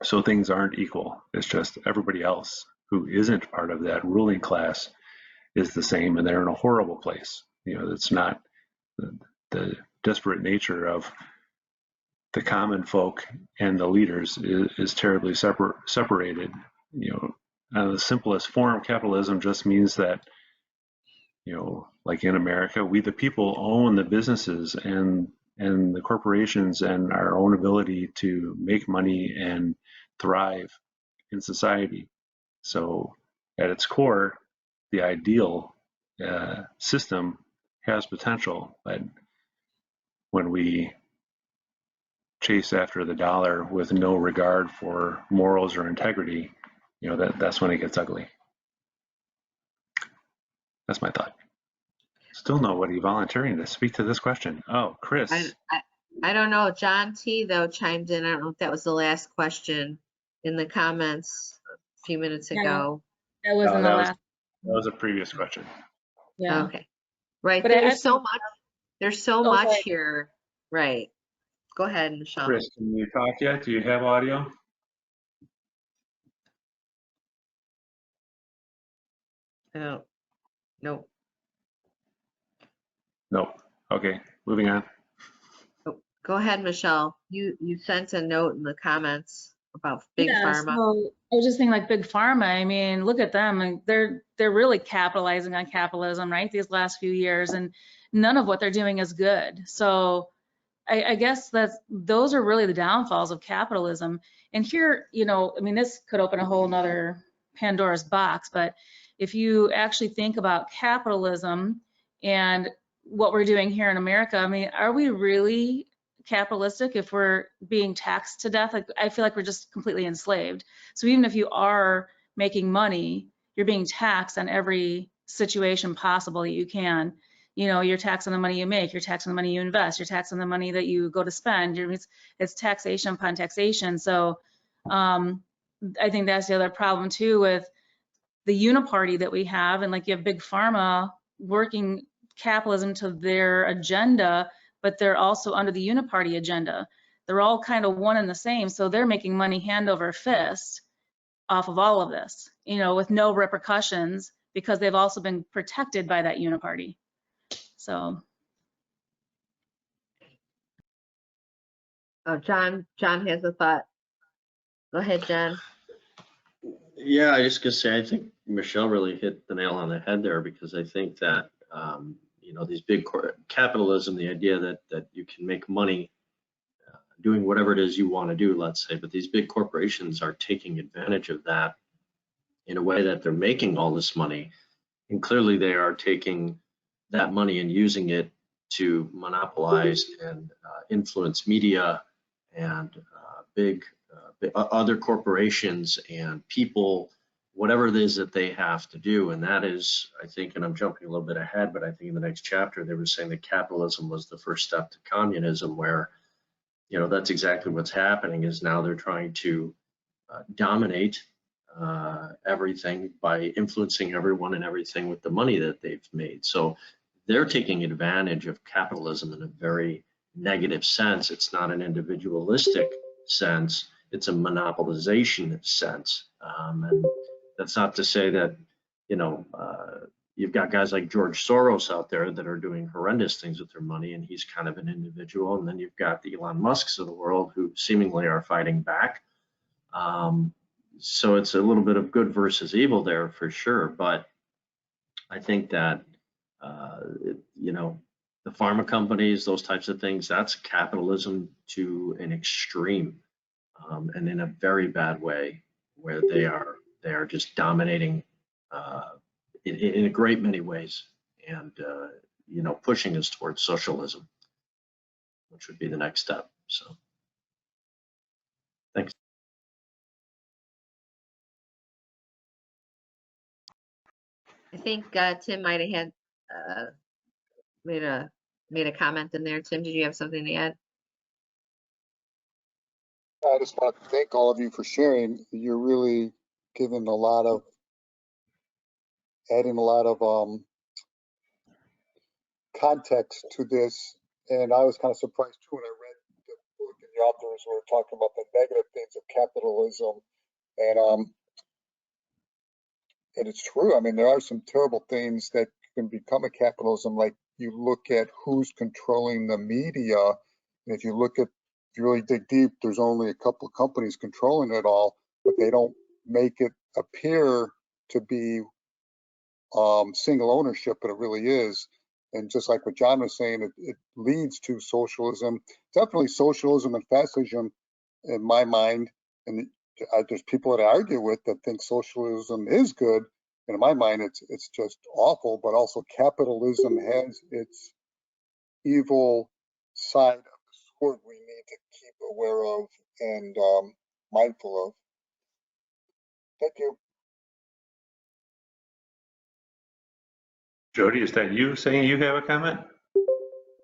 So things aren't equal. It's just everybody else who isn't part of that ruling class is the same, and they're in a horrible place. You know, it's not the disparate nature of the common folk and the leaders is terribly separated. You know, the simplest form, capitalism just means that, you know, like in America, we the people own the businesses and the corporations and our own ability to make money and thrive in society. So at its core, the ideal system has potential, but when we chase after the dollar with no regard for morals or integrity, you know, that's when it gets ugly. That's my thought. Still nobody volunteering to speak to this question. Oh, Chris. I don't know. John T, though, chimed in. I don't know if that was the last question in the comments a few minutes ago. That wasn't the last. That was a previous question. Yeah. Okay. Right. But There's so much. There's so much sorry. here. Right. Go ahead, Michelle. Chris, can you talk yet? Do you have audio? No. Nope. Nope. Okay, moving on. Go ahead, Michelle. You sent a note in the comments about big pharma. So I was just thinking, like, big pharma. I mean, look at them. And they're really capitalizing on capitalism, right? These last few years, and none of what they're doing is good. So I guess those are really the downfalls of capitalism. And here, you know, I mean, this could open a whole nother Pandora's box, but if you actually think about capitalism and what we're doing here in America, I mean, are we really capitalistic if we're being taxed to death? Like, I feel like we're just completely enslaved. So even if you are making money, you're being taxed on every situation possible that you can. You know, you're taxing the money you make, you're taxing the money you invest, you're taxing the money that you go to spend. It's taxation upon taxation. So I think that's the other problem too with the uniparty that we have. And like, you have big pharma working capitalism to their agenda, but they're also under the uniparty agenda. They're all kind of one and the same, so they're making money hand over fist off of all of this, you know, with no repercussions because they've also been protected by that uniparty. So. Oh, John has a thought. Go ahead, John. Yeah, I just gonna say, I think Michelle really hit the nail on the head there, because I think that, you know, these big capitalism, the idea that you can make money doing whatever it is you want to do, let's say, but these big corporations are taking advantage of that in a way that they're making all this money. And clearly they are taking that money and using it to monopolize and influence media and big other corporations and people, whatever it is that they have to do. And that is, I think, and I'm jumping a little bit ahead, but I think in the next chapter they were saying that capitalism was the first step to communism, where, you know, that's exactly what's happening, is now they're trying to dominate everything by influencing everyone and everything with the money that they've made. So they're taking advantage of capitalism in a very negative sense. It's not an individualistic sense, it's a monopolization sense. And that's not to say that, you know, you've got guys like George Soros out there that are doing horrendous things with their money, and he's kind of an individual. And then you've got the Elon Musks of the world who seemingly are fighting back. So it's a little bit of good versus evil there for sure. But I think that, you know, the pharma companies, those types of things, that's capitalism to an extreme, and in a very bad way, where they are just dominating in a great many ways, and you know, pushing us towards socialism, which would be the next step. So thanks. I think Tim might have had made a comment in there. Tim, did you have something to add? I just want to thank all of you for sharing. You're really giving a lot of, adding a lot of context to this. And I was kind of surprised too when I read the book and the authors were talking about the negative things of capitalism. And it's true. I mean, there are some terrible things that can become a capitalism. Like you look at who's controlling the media. And if you look at, if you really dig deep, there's only a couple of companies controlling it all, but they don't make it appear to be single ownership, but it really is. And just like what John was saying, it leads to socialism. Definitely socialism and fascism in my mind. And there's people that I argue with that think socialism is good. And in my mind, it's just awful. But also capitalism has its evil side of the sword we need to keep aware of and mindful of. Thank you. Jody, is that you saying you have a comment?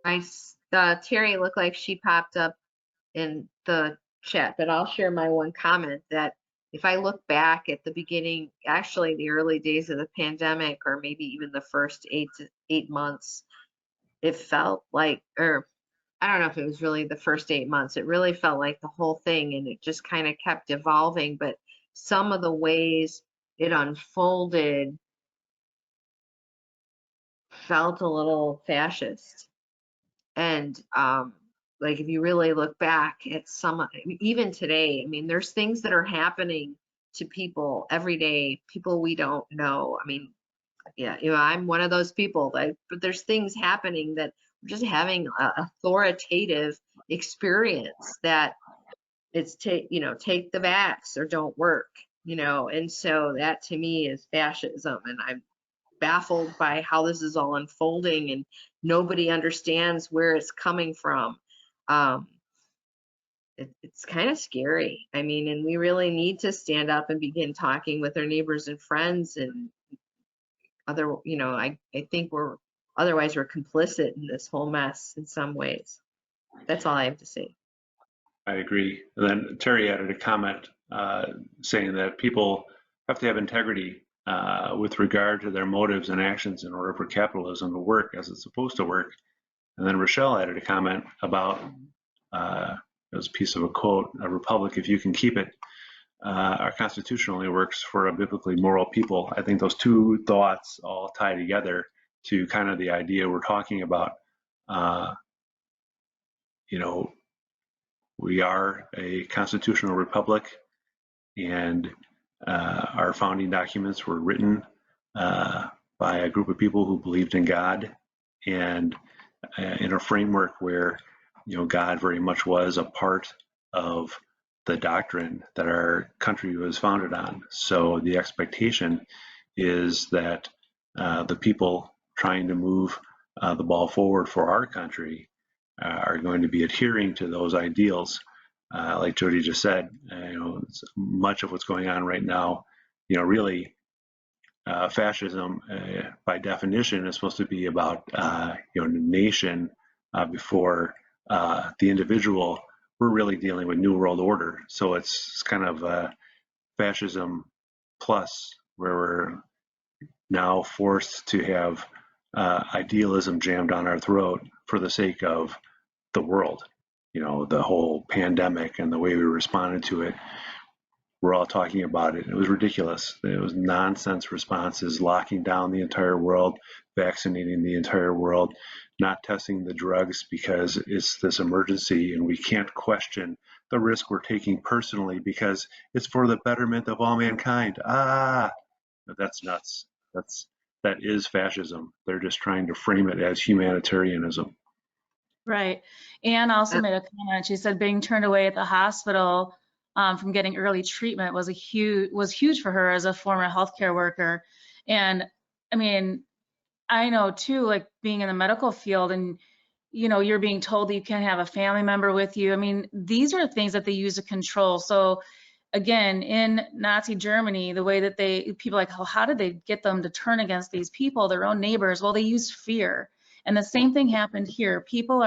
Terry looked like she popped up in the chat, but I'll share my one comment that if I look back at the beginning, actually the early days of the pandemic, or maybe even the first 8 months, it felt like, or I don't know if it was really the first 8 months, it really felt like the whole thing, and it just kind of kept evolving. But some of the ways it unfolded felt a little fascist. And like if you really look back at some, even today, I mean, there's things that are happening to people every day, people we don't know. I mean, yeah, you know, I'm one of those people, but there's things happening that we're just having an authoritative experience that it's take the vax or don't work, you know. And so that to me is fascism, and I'm baffled by how this is all unfolding, and nobody understands where it's coming from. It's kind of scary. I mean, and we really need to stand up and begin talking with our neighbors and friends and other, you know, I think otherwise we're complicit in this whole mess in some ways. That's all I have to say. I agree. And then Terry added a comment saying that people have to have integrity with regard to their motives and actions in order for capitalism to work as it's supposed to work. And then Rochelle added a comment about, it was a piece of a quote, a republic, if you can keep it. Our Constitution only works for a biblically moral people. I think those two thoughts all tie together to kind of the idea we're talking about. You know, we are a constitutional republic, and our founding documents were written by a group of people who believed in God, and in a framework where, you know, God very much was a part of the doctrine that our country was founded on. So the expectation is that the people trying to move the ball forward for our country are going to be adhering to those ideals. Like Jody just said, you know, much of what's going on right now, you know, really fascism, by definition, is supposed to be about you know, the nation before the individual. We're really dealing with New World Order, so it's kind of fascism plus, where we're now forced to have idealism jammed down our throat for the sake of the world. You know, the whole pandemic and the way we responded to it. We're all talking about it. It was ridiculous. It was nonsense responses, locking down the entire world, vaccinating the entire world, not testing the drugs because it's this emergency and we can't question the risk we're taking personally because it's for the betterment of all mankind. That's nuts. That is fascism. They're just trying to frame it as humanitarianism. Right. Anne also made a comment. She said being turned away at the hospital from getting early treatment was huge for her as a former healthcare worker. And I mean, I know too, like being in the medical field and, you know, you're being told that you can't have a family member with you. I mean, these are things that they use to control. So again, in Nazi Germany, the way that people like, how did they get them to turn against these people, their own neighbors? Well, they used fear. And the same thing happened here. People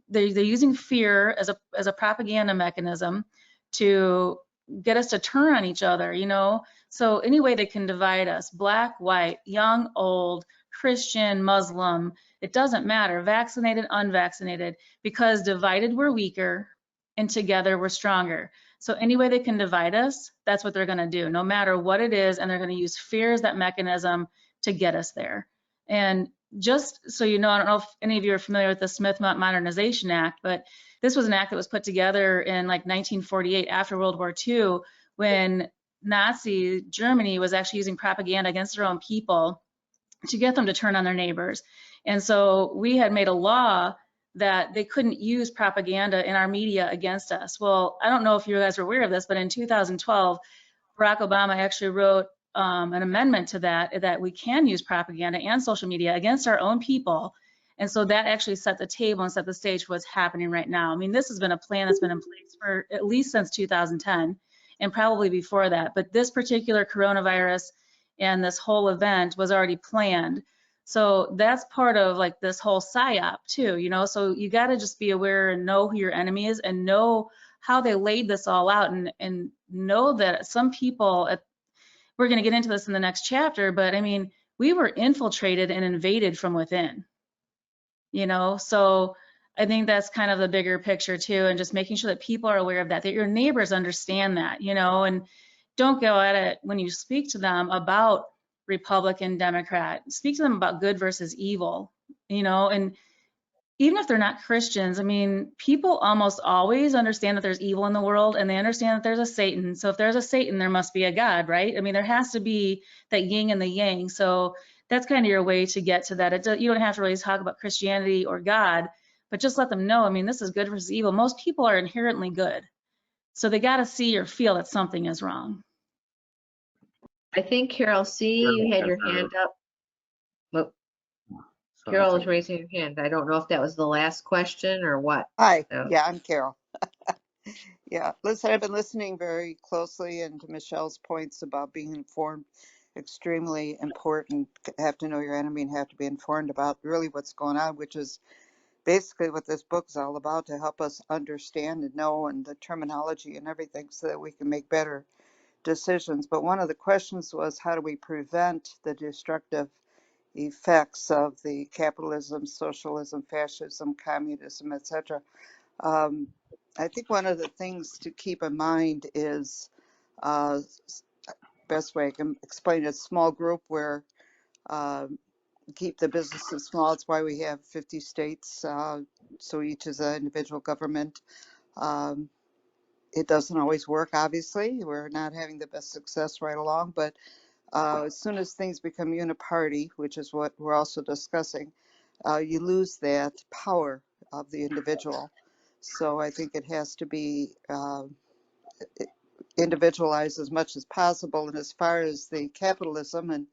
they're using fear as a propaganda mechanism to get us to turn on each other, you know? So any way they can divide us, black, white, young, old, Christian, Muslim, it doesn't matter, vaccinated, unvaccinated, because divided we're weaker and together we're stronger. So any way they can divide us, that's what they're going to do, no matter what it is, and they're going to use fear as that mechanism to get us there. And just so you know, I don't know if any of you are familiar with the Smith Modernization Act, but this was an act that was put together in like 1948 after World War II, when Nazi Germany was actually using propaganda against their own people to get them to turn on their neighbors. And so we had made a law that they couldn't use propaganda in our media against us. Well, I don't know if you guys are aware of this, but in 2012, Barack Obama actually wrote an amendment to that we can use propaganda and social media against our own people. And so that actually set the table and set the stage for what's happening right now. I mean, this has been a plan that's been in place for at least since 2010 and probably before that. But this particular coronavirus and this whole event was already planned. So that's part of like this whole PSYOP too, you know, so you got to just be aware and know who your enemy is and know how they laid this all out and know that some people, we're going to get into this in the next chapter, but I mean, we were infiltrated and invaded from within, you know, so I think that's kind of the bigger picture too, and just making sure that people are aware of that your neighbors understand that, you know, and don't go at it when you speak to them about Republican, Democrat, speak to them about good versus evil, you know, and even if they're not Christians, I mean, people almost always understand that there's evil in the world and they understand that there's a Satan. So if there's a Satan, there must be a God, right? I mean, there has to be that yin and the yang. So that's kind of your way to get to that. You don't have to really talk about Christianity or God, but just let them know, I mean, this is good versus evil. Most people are inherently good. So they got to see or feel that something is wrong. I think Carol C, you had your hand up. Well, Carol is raising her hand. I don't know if that was the last question or what. Hi, So. yeah, I'm Carol. Yeah, listen, I've been listening very closely, and to Michelle's points about being informed, extremely important. Have to know your enemy and have to be informed about really what's going on, which is basically what this book is all about, to help us understand and know and the terminology and everything so that we can make better decisions. But one of the questions was, how do we prevent the destructive effects of the capitalism, socialism, fascism, communism, etc. I think one of the things to keep in mind is, best way I can explain it, small group where keep the businesses small. It's why we have 50 states, so each is an individual government. Um, it doesn't always work, obviously. We're not having the best success right along, but as soon as things become uniparty, which is what we're also discussing, you lose that power of the individual. So I think it has to be individualized as much as possible. And as far as the capitalism and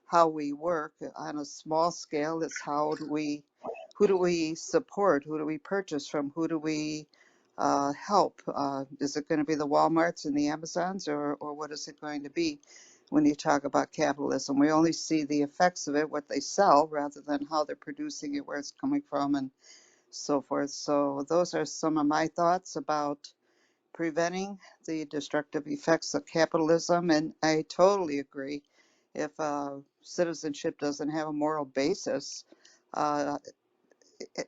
how we work on a small scale, it's who do we support? Who do we purchase from? Who do we help? Is it going to be the Walmarts and the Amazons, or what is it going to be when you talk about capitalism? We only see the effects of it, what they sell, rather than how they're producing it, where it's coming from, and so forth. So those are some of my thoughts about preventing the destructive effects of capitalism. And I totally agree. If citizenship doesn't have a moral basis, uh,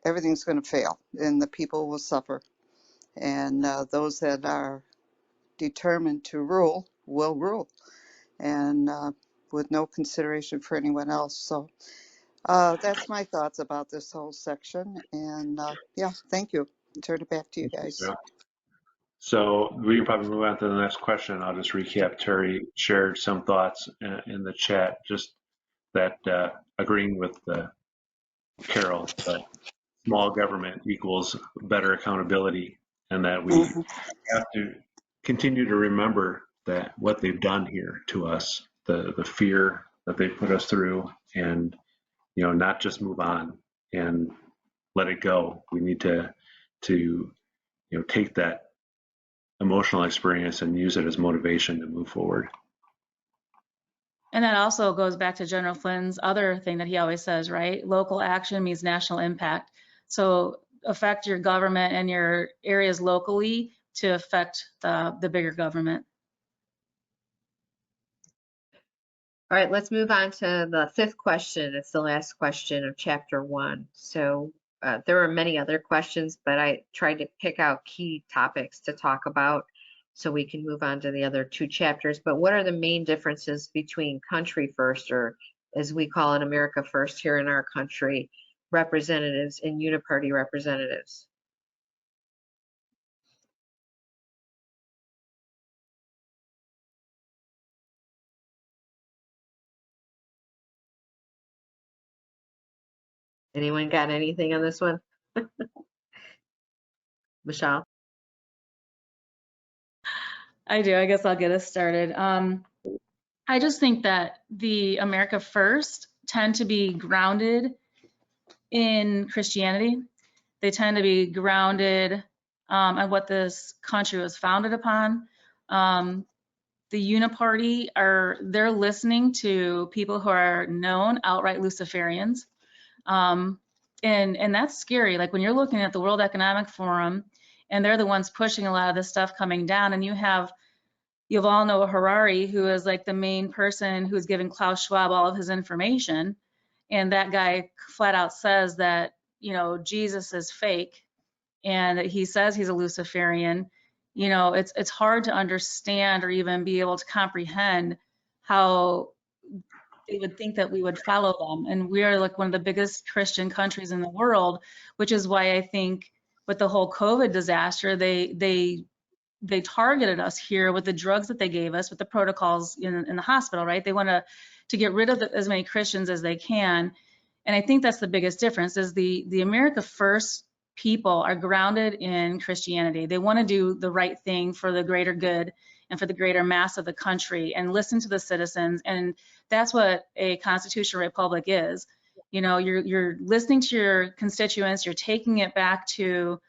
everything's going to fail and the people will suffer. And those that are determined to rule will rule, and with no consideration for anyone else. So that's my thoughts about this whole section. And yeah, thank you. Turn it back to you guys. Yeah. So we can probably move on to the next question. I'll just recap. Terry shared some thoughts in the chat, just that agreeing with Carol, that small government equals better accountability, and that we have to continue to remember that what they've done here to us, the fear that they put us through, and not just move on and let it go. We need to take that emotional experience and use it as motivation to move forward. And that also goes back to General Flynn's other thing that he always says, right? Local action means national impact. So affect your government and your areas locally to affect the bigger government. All right, let's move on to the fifth question. It's the last question of chapter 1. So there are many other questions, but I tried to pick out key topics to talk about so we can move on to the other 2 chapters. But what are the main differences between country first, or as we call it, America first here in our country, representatives and uniparty representatives? Anyone got anything on this one? Michelle? I do. I guess I'll get us started. I just think that the America First tend to be grounded in Christianity. They tend to be grounded on what this country was founded upon. The Uniparty they're listening to people who are known outright Luciferians. And that's scary. Like when you're looking at the World Economic Forum and they're the ones pushing a lot of this stuff coming down, and you'll all know Harari, who is like the main person who's giving Klaus Schwab all of his information. And that guy flat out says that, Jesus is fake and that he says he's a Luciferian. It's hard to understand or even be able to comprehend how they would think that we would follow them. And we are like one of the biggest Christian countries in the world, which is why I think with the whole COVID disaster, they targeted us here with the drugs that they gave us, with the protocols in the hospital, right? They want to get rid of as many Christians as they can. And I think that's the biggest difference is the America First people are grounded in Christianity. They want to do the right thing for the greater good and for the greater mass of the country and listen to the citizens. And that's what a constitutional republic is. You're listening to your constituents, you're taking it back to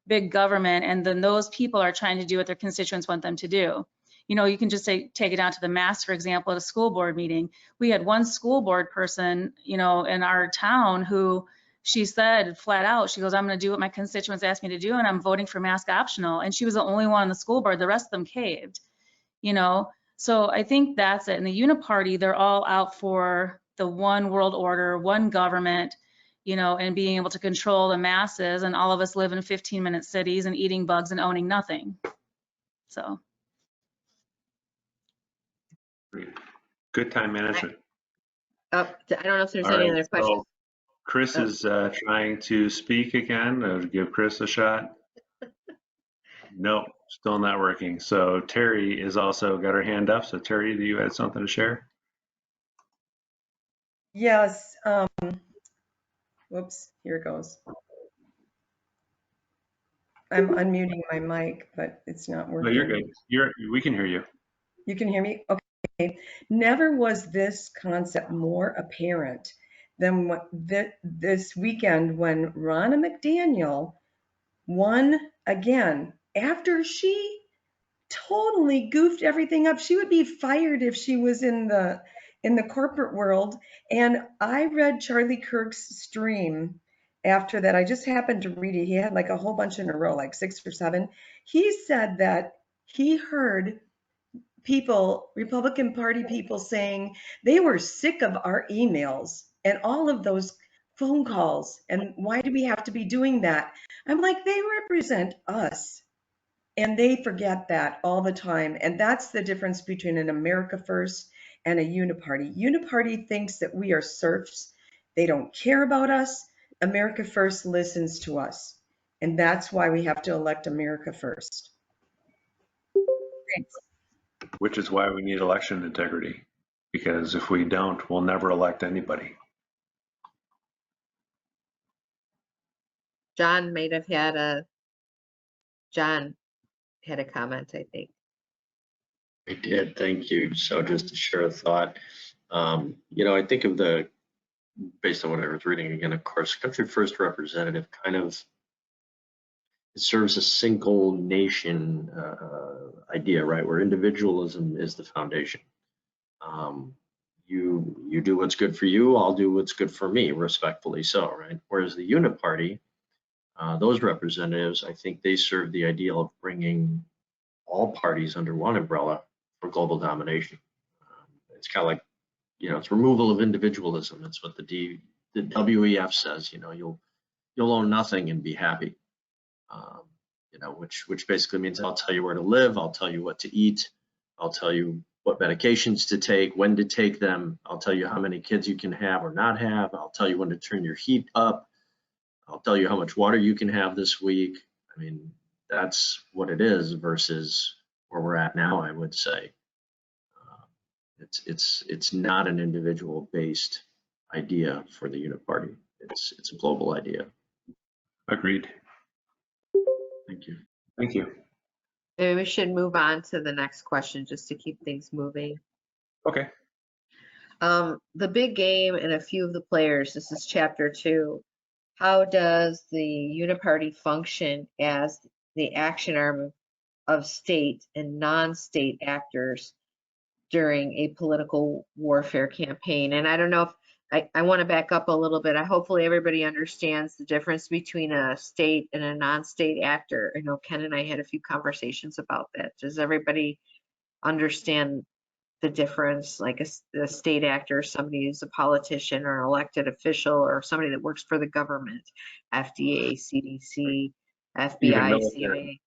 big government, and then those people are trying to do what their constituents want them to do. You can just take it down to the mass, for example, at a school board meeting. We had one school board person, in our town who she said flat out, she goes, I'm going to do what my constituents asked me to do, and I'm voting for mask optional. And she was the only one on the school board. The rest of them caved, So I think that's it. And the Uniparty, they're all out for the one world order, one government, you know, and being able to control the masses, and all of us live in 15-minute cities and eating bugs and owning nothing. So. Good time management. I don't know if there's All any right, other questions. so Chris is trying to speak again. Give Chris a shot. Nope, still not working. So Terry is also got her hand up. So Terry, do you have something to share? Yes. Whoops, here it goes. I'm unmuting my mic, but it's not working. No, you're good. We can hear you. You can hear me? Okay. Never was this concept more apparent than what this weekend when Ronna McDaniel won again after she totally goofed everything up. She would be fired if she was in the corporate world. And I read Charlie Kirk's stream after that. I just happened to read it. He had like a whole bunch in a row, like 6 or 7. He said that he heard people, Republican Party people, saying they were sick of our emails and all of those phone calls. And why do we have to be doing that? I'm like, they represent us. And they forget that all the time. And that's the difference between an America First and a uniparty. Uniparty thinks that we are serfs. They don't care about us. America First listens to us. And that's why we have to elect America First. Thanks. Which is why we need election integrity. Because if we don't, we'll never elect anybody. John had a comment, I think. I did, thank you. So just to share a thought, you know, I think of based on what I was reading again, of course, Country First representative kind of, it serves a single nation idea, right? Where individualism is the foundation. You do what's good for you, I'll do what's good for me, respectfully so, right? Whereas the Uniparty, those representatives, I think they serve the ideal of bringing all parties under one umbrella for global domination. It's kind of like, you know, it's removal of individualism. That's what the WEF says. You know, you'll own nothing and be happy. You know, which basically means I'll tell you where to live, I'll tell you what to eat, I'll tell you what medications to take, when to take them, I'll tell you how many kids you can have or not have, I'll tell you when to turn your heat up, I'll tell you how much water you can have this week. I mean, that's what it is versus where we're at now, I would say. It's not an individual based idea for the Uniparty. It's a global idea. Agreed. Thank you. Thank you. Maybe we should move on to the next question just to keep things moving. Okay. The big game and a few of the players, this is chapter 2. How does the Uniparty function as the action arm of state and non-state actors during a political warfare campaign? And I don't know if I want to back up a little bit. Hopefully everybody understands the difference between a state and a non-state actor. I know Ken and I had a few conversations about that. Does everybody understand the difference? Like a state actor, somebody who's a politician or an elected official or somebody that works for the government, FDA, CDC, FBI, CIA,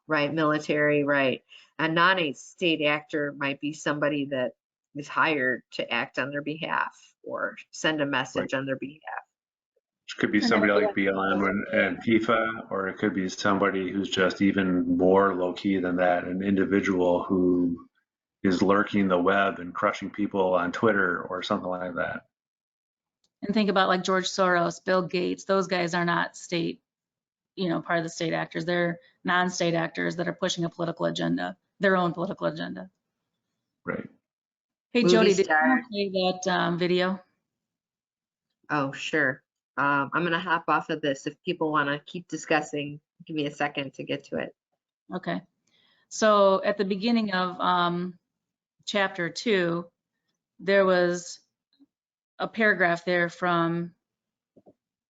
right, military, right. A non-state actor might be somebody that is hired to act on their behalf or send a message on their behalf. Which could be somebody like BLM and PIFA, or it could be somebody who's just even more low-key than that, an individual who is lurking the web and crushing people on Twitter or something like that. And think about like George Soros, Bill Gates, those guys are not state, you know, part of the state actors. They're non-state actors that are pushing a political agenda, their own political agenda. Right. Hey, Jody, did you want to play that video? Oh, sure. I'm going to hop off of this. If people want to keep discussing, give me a second to get to it. Okay. So at the beginning of chapter 2, there was a paragraph there from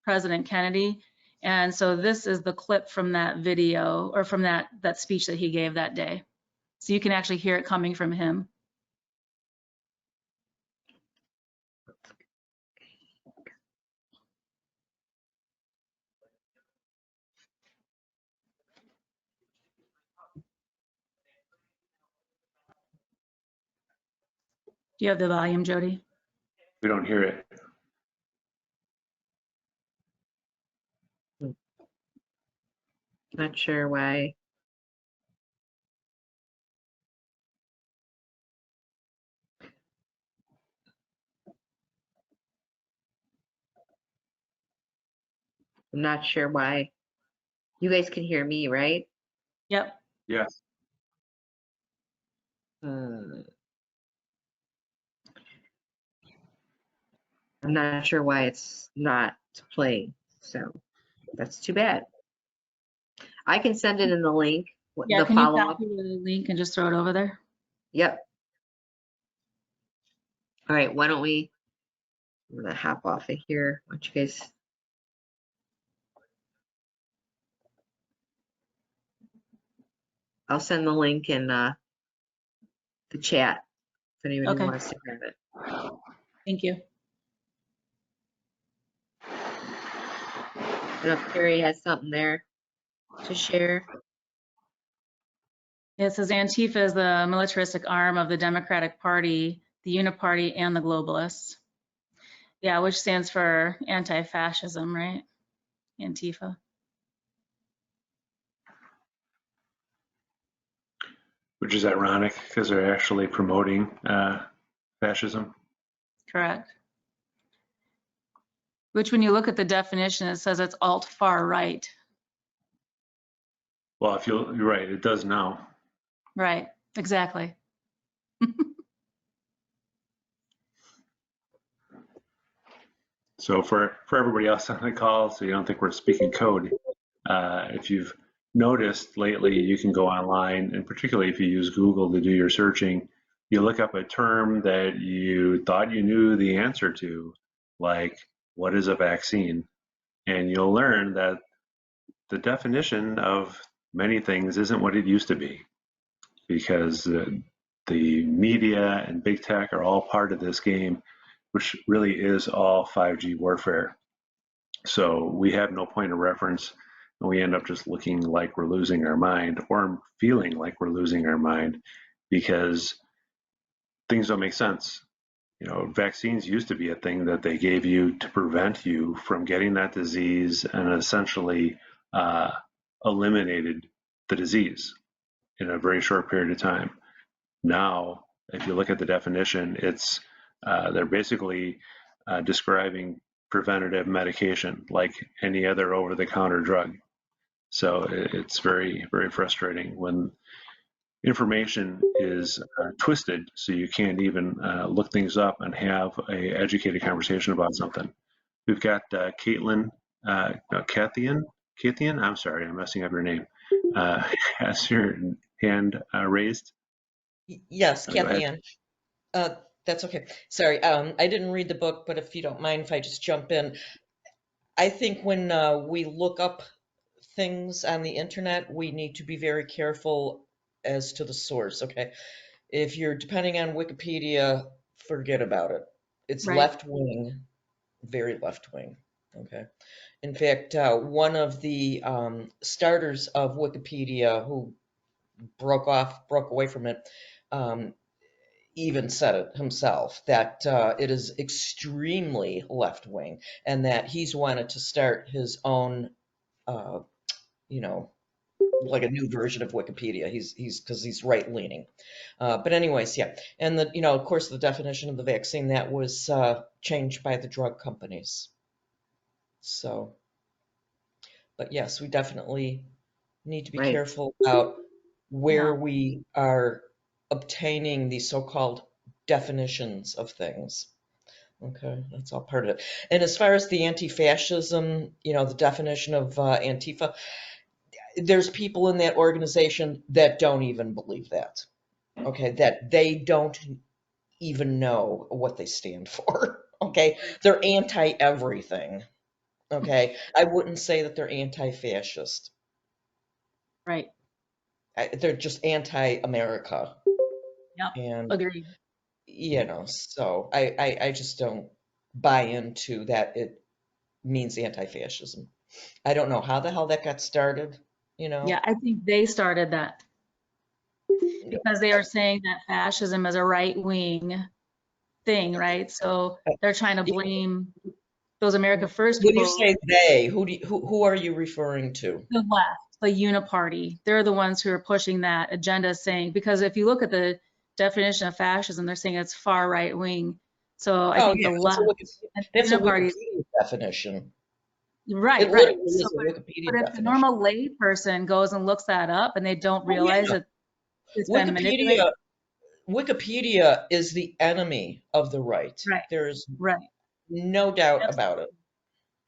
President Kennedy. And so this is the clip from that video, or from that speech that he gave that day. So you can actually hear it coming from him. Do you have the volume, Jody? We don't hear it. Not sure why. I'm not sure why. You guys can hear me, right? Yep. Yes. I'm not sure why it's not playing, so that's too bad. I can send it in the link, Yeah, the can you follow-up. copy the link and just throw it over there? Yep. All right, why don't we, I'm gonna hop off of here. Why don't you guys, I'll send the link in the chat if anybody Okay. wants to grab it. Thank you. I don't know if Carrie has something there to share. It says Antifa is the militaristic arm of the Democratic Party, the Uniparty, and the globalists. Yeah, which stands for anti-fascism, right? Antifa. Which is ironic because they're actually promoting fascism. Correct. Which, when you look at the definition, it says it's alt far right. Well, if you're right, it does now. Right, exactly. So for everybody else on the call, so you don't think we're speaking code, if you've noticed lately, you can go online, and particularly if you use Google to do your searching, you look up a term that you thought you knew the answer to, like what is a vaccine? And you'll learn that the definition of many things isn't what it used to be, because the media and big tech are all part of this game, which really is all 5G warfare. So we have no point of reference, and we end up just looking like we're losing our mind or feeling like we're losing our mind because things don't make sense. You know, vaccines used to be a thing that they gave you to prevent you from getting that disease and essentially eliminated the disease in a very short period of time. Now, if you look at the definition, it's they're basically describing preventative medication like any other over-the-counter drug. So it's very, very frustrating when information is twisted so you can't even look things up and have a educated conversation about something. We've got Caitlin, Cathian, I'm sorry, I'm messing up your name, has your hand raised. Yes, Go Kathy ahead. Ann. That's okay. Sorry, I didn't read the book, but if you don't mind if I just jump in. I think when we look up things on the internet, we need to be very careful as to the source, okay? If you're depending on Wikipedia, forget about it. It's Right. left wing, very left wing, okay? In fact, one of the starters of Wikipedia who broke away from it, even said it himself that it is extremely left wing and that he's wanted to start his own, you know, like a new version of Wikipedia. He's because he's right leaning. But anyways, yeah. And the, you know, of course, the definition of the vaccine that was changed by the drug companies. So, but yes, we definitely need to be Right. careful about where Yeah. we are obtaining these so-called definitions of things. Okay, that's all part of it. And as far as the anti-fascism, you know, the definition of Antifa, there's people in that organization that don't even believe that. Okay, that they don't even know what they stand for. Okay, they're anti-everything. Okay, I wouldn't say that they're anti-fascist. Right. They're just anti-America. Yep. And, Agreed. you know, so I just don't buy into that it means anti-fascism. I don't know how the hell that got started, you know. Yeah, I think they started that because they are saying that fascism is a right wing thing, right? So they're trying to blame those America First When you people, say they, who are you referring to? the left, the uniparty. They're the ones who are pushing that agenda, saying, because if you look at the definition of fascism, they're saying it's far right wing. So I Oh think yeah, the left and the that's a uniparty, Wikipedia definition. right, It right. literally So, is a Wikipedia but if the definition. normal lay person goes and looks that up and they don't Oh realize yeah, that it's been manipulated, Wikipedia is the enemy of the right. right, There's right. no doubt about Absolutely. it.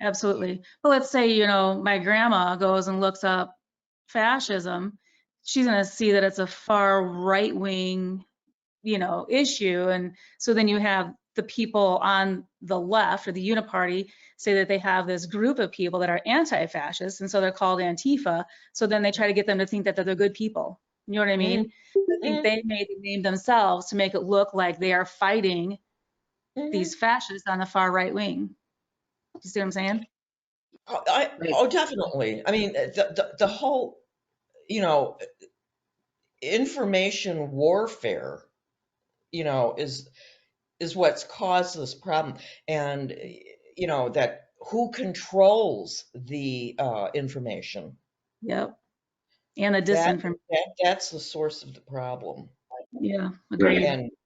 Absolutely. But let's say, you know, my grandma goes and looks up fascism. She's going to see that it's a far right wing, you know, issue. And so then you have the people on the left or the uniparty say that they have this group of people that are anti-fascist. And so they're called Antifa. So then they try to get them to think that they're good people. You know what I mean? I think they made the name themselves to make it look like they are fighting these fascists on the far right wing. You see what I'm saying? Oh, definitely. I mean, the whole, you know, information warfare, you know, is what's caused this problem. And, you know, that who controls the information? Yep. And the That, disinformation. that's the source of the problem. Yeah, Right. agreed.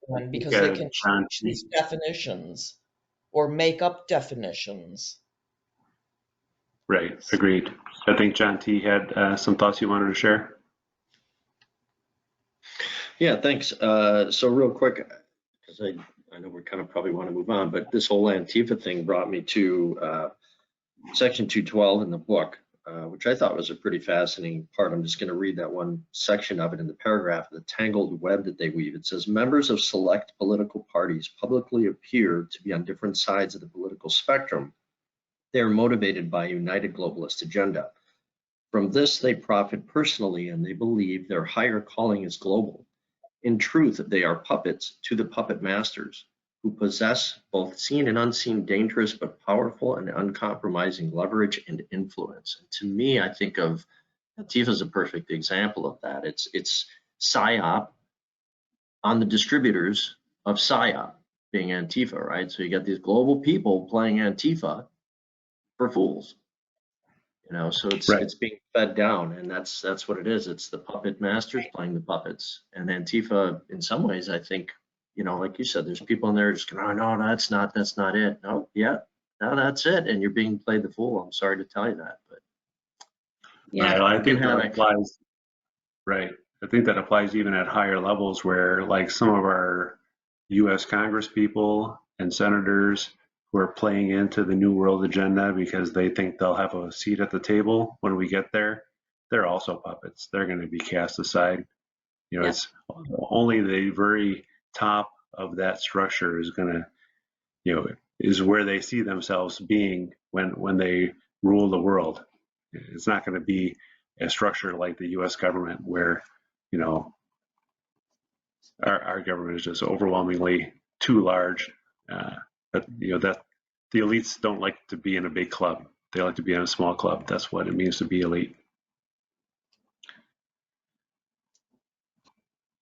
And because they can change these definitions or make up definitions. Right. Agreed. I think John T had some thoughts you wanted to share. Yeah, thanks. So real quick, because I know we kind of probably want to move on, but this whole Antifa thing brought me to section 212 in the book, which I thought was a pretty fascinating part. I'm just going to read that one section of it in the paragraph, the tangled web that they weave. It says, members of select political parties publicly appear to be on different sides of the political spectrum. They are motivated by a united globalist agenda. From this, they profit personally, and they believe their higher calling is global. In truth, they are puppets to the puppet masters, who possess both seen and unseen dangerous but powerful and uncompromising leverage and influence. And to me, I think of Antifa as a perfect example of that. It's PSYOP on the distributors of PSYOP, being Antifa, right? So you got these global people playing Antifa for fools. You know, so it's being fed down, and that's what it is. It's the puppet masters playing the puppets. And Antifa, in some ways, I think, you know, like you said, there's people in there just going, oh no, that's not it. No, yeah, no, that's it. And you're being played the fool. I'm sorry to tell you that, but yeah, I think that applies. Right. I think that applies even at higher levels where, like, some of our U.S. Congress people and senators who are playing into the New World agenda because they think they'll have a seat at the table when we get there, they're also puppets. They're going to be cast aside. You know, Yep. it's only the very top of that structure is going to, you know, is where they see themselves being when they rule the world. It's not going to be a structure like the U.S. government where, you know, our government is just overwhelmingly too large. But you know that the elites don't like to be in a big club; they like to be in a small club. That's what it means to be elite.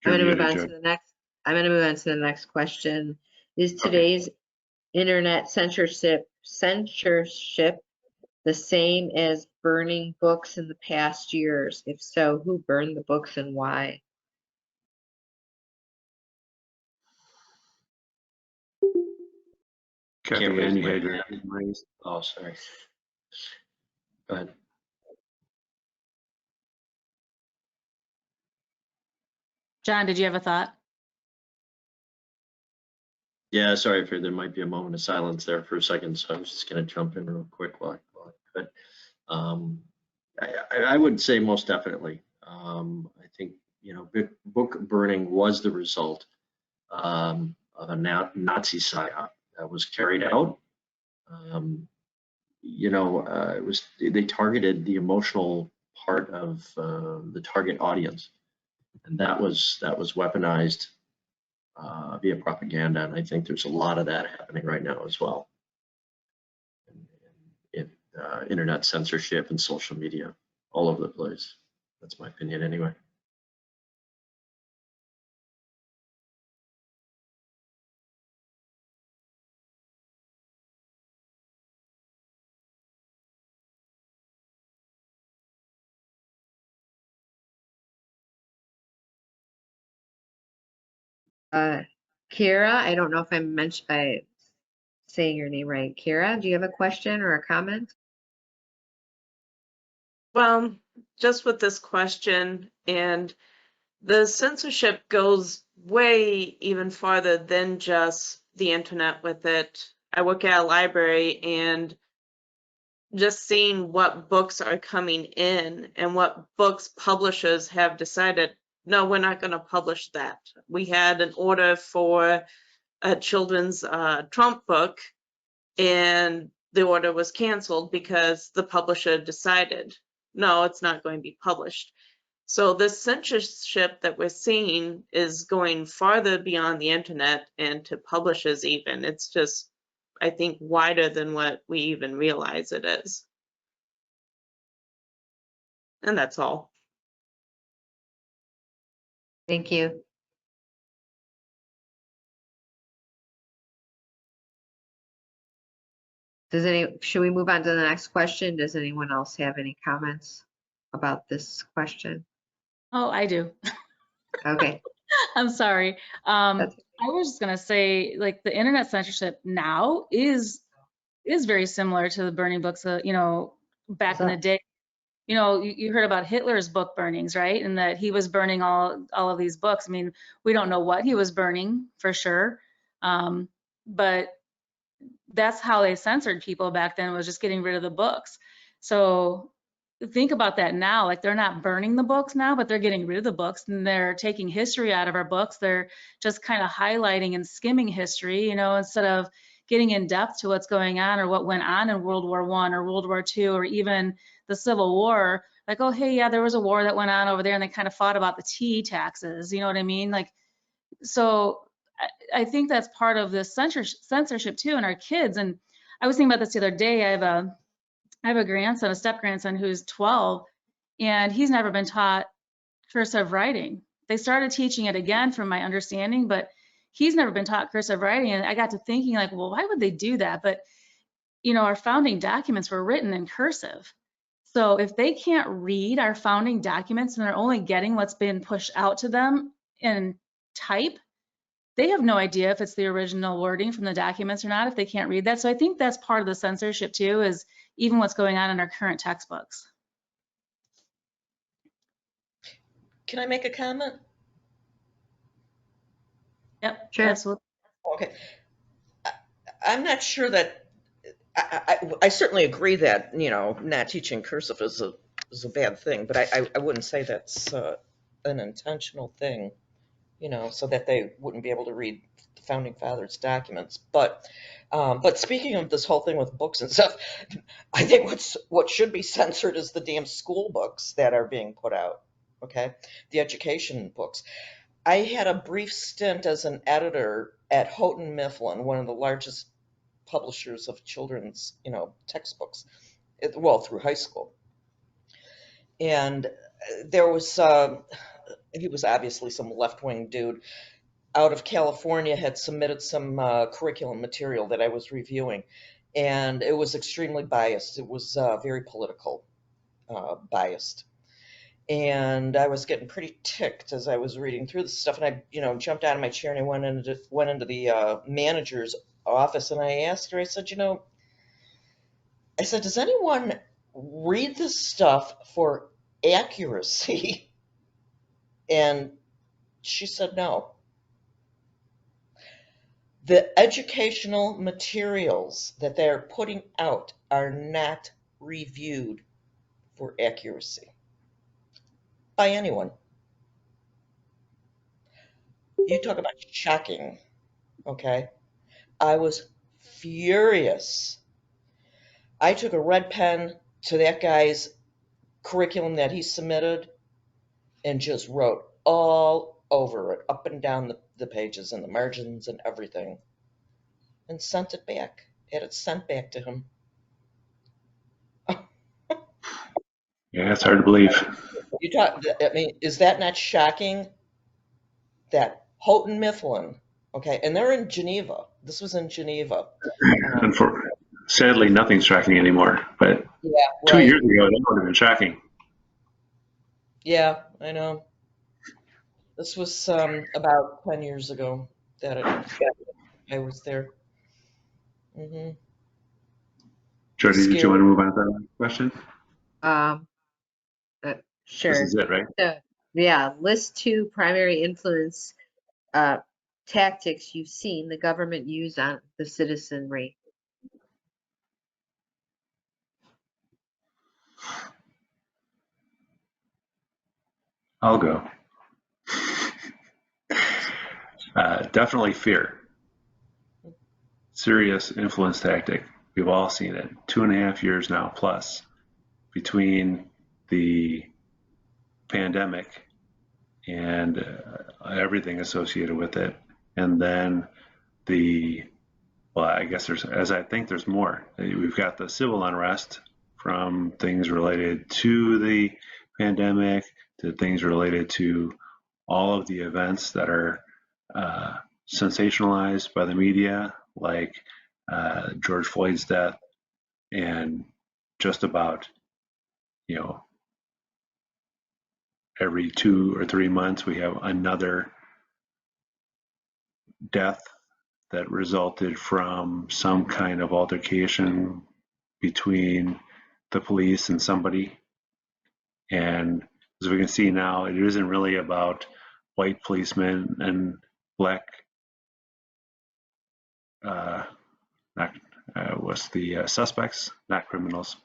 I'm You're going to move muted, on Joe. to the next. I'm going to move on to the next question. Is Okay. today's internet censorship the same as burning books in the past years? If so, who burned the books and why? can't Kathy raise Ann, you my had your hand. hand raised. Oh, sorry. Go ahead. John, did you have a thought? Yeah, sorry, there might be a moment of silence there for a second, so I was just going to jump in real quick while I could. I would say most definitely. I think, you know, book burning was the result of a Nazi psyop that was carried out. You know, they targeted the emotional part of the target audience, and that was weaponized via propaganda. And I think there's a lot of that happening right now as well. In internet censorship and social media all over the place. That's my opinion anyway. Kira, I don't know if I saying your name right. Kira, do you have a question or a comment? Well, just with this question, and the censorship goes way even farther than just the internet with it. I work at a library, and just seeing what books are coming in and what books publishers have decided, no, we're not going to publish that. We had an order for a children's Trump book, and the order was canceled because the publisher decided, no, it's not going to be published. So this censorship that we're seeing is going farther beyond the internet and to publishers even. It's just, I think, wider than what we even realize it is. And that's all. Thank you. Should we move on to the next question? Does anyone else have any comments about this question? Oh, I do. Okay. I'm sorry. I was just gonna say, like, the internet censorship now is very similar to the burning books, you know, back in the day. You know, you heard about Hitler's book burnings, right? And that he was burning all of these books. I mean, we don't know what he was burning for sure, but that's how they censored people back then, was just getting rid of the books. So think about that now. Like, they're not burning the books now, but they're getting rid of the books, and they're taking history out of our books. They're just kind of highlighting and skimming history, you know, instead of getting in depth to what's going on or what went on in World War I or World War II or even the Civil War. Like, oh, hey, yeah, there was a war that went on over there, and they kind of fought about the tea taxes. You know what I mean? Like, so I think that's part of this censorship too in our kids. And I was thinking about this the other day. I have a grandson, a step grandson, who's 12, and he's never been taught cursive writing. They started teaching it again, from my understanding, but he's never been taught cursive writing. And I got to thinking, like, well, why would they do that? But you know, our founding documents were written in cursive. So if they can't read our founding documents and they're only getting what's been pushed out to them in type, they have no idea if it's the original wording from the documents or not, if they can't read that. So I think that's part of the censorship too, is even what's going on in our current textbooks. Can I make a comment? Yep, sure. Absolutely. Okay. I'm not sure that, I certainly agree that, you know, not teaching cursive is a bad thing, but I wouldn't say that's an intentional thing, you know, so that they wouldn't be able to read the founding fathers' documents. But speaking of this whole thing with books and stuff, I think what should be censored is the damn school books that are being put out. Okay, the education books. I had a brief stint as an editor at Houghton Mifflin, one of the largest publishers of children's, you know, textbooks, well, through high school. And there was, he was obviously some left-wing dude out of California, had submitted some curriculum material that I was reviewing, and it was extremely biased. It was very political biased. And I was getting pretty ticked as I was reading through this stuff, and I, you know, jumped out of my chair and I went into the manager's office, and I asked her, I said, you know, I said, does anyone read this stuff for accuracy? And she said no. The educational materials that they're putting out are not reviewed for accuracy by anyone. You talk about shocking, okay? I was furious. I took a red pen to that guy's curriculum that he submitted and just wrote all over it, up and down the pages and the margins and everything, and sent it back. Had it sent back to him. Yeah, it's hard to believe. I mean, is that not shocking? That Houghton Mifflin, okay, and they're in Geneva. This was in Geneva. And sadly, nothing's tracking anymore. But Yeah, 2 right. years ago, that would have been tracking. Yeah, I know. This was about 10 years ago that I was there. hmm Jody, did you want Scary. to move on to that question? Um, This sure. is it, right? Yeah, list 2 primary influence tactics you've seen the government use on the citizenry. I'll go. Definitely fear. Serious influence tactic. We've all seen it. 2.5 years now plus between the pandemic and everything associated with it, and then well, I guess there's more. We've got the civil unrest from things related to the pandemic to things related to all of the events that are sensationalized by the media, like George Floyd's death, and just about, you know, every 2 or 3 months we have another death that resulted from some kind of altercation between the police and somebody. And as we can see now, it isn't really about white policemen and black, what's the suspects, not criminals.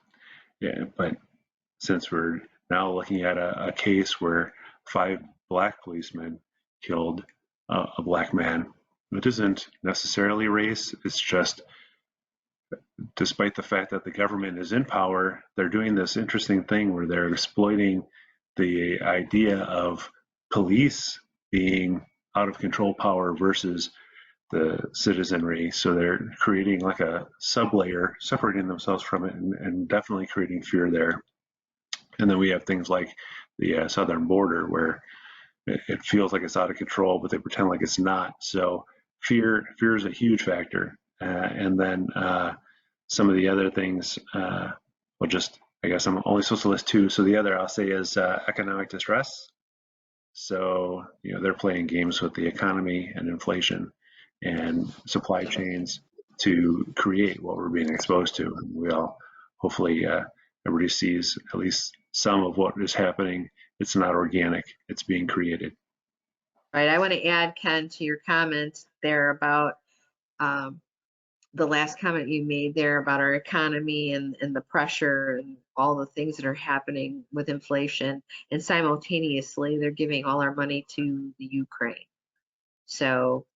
Yeah, but since we're now looking at a case where 5 black policemen killed a black man, it isn't necessarily race. It's just, despite the fact that the government is in power, they're doing this interesting thing where they're exploiting the idea of police being out of control power versus the citizenry. So they're creating like a sublayer, separating themselves from it, and definitely creating fear there. And then we have things like the southern border where it feels like it's out of control, but they pretend like it's not. So fear is a huge factor. And then some of the other things, I guess I'm only supposed to list 2. So the other I'll say is economic distress. So, they're playing games with the economy and inflation and supply chains to create what we're being exposed to. And we all, hopefully, everybody sees at least some of what is happening. It's not organic, it's being created. Right. I want to add, Ken, to your comment there about the last comment you made there about our economy and the pressure and all the things that are happening with inflation. And simultaneously, they're giving all our money to the Ukraine. So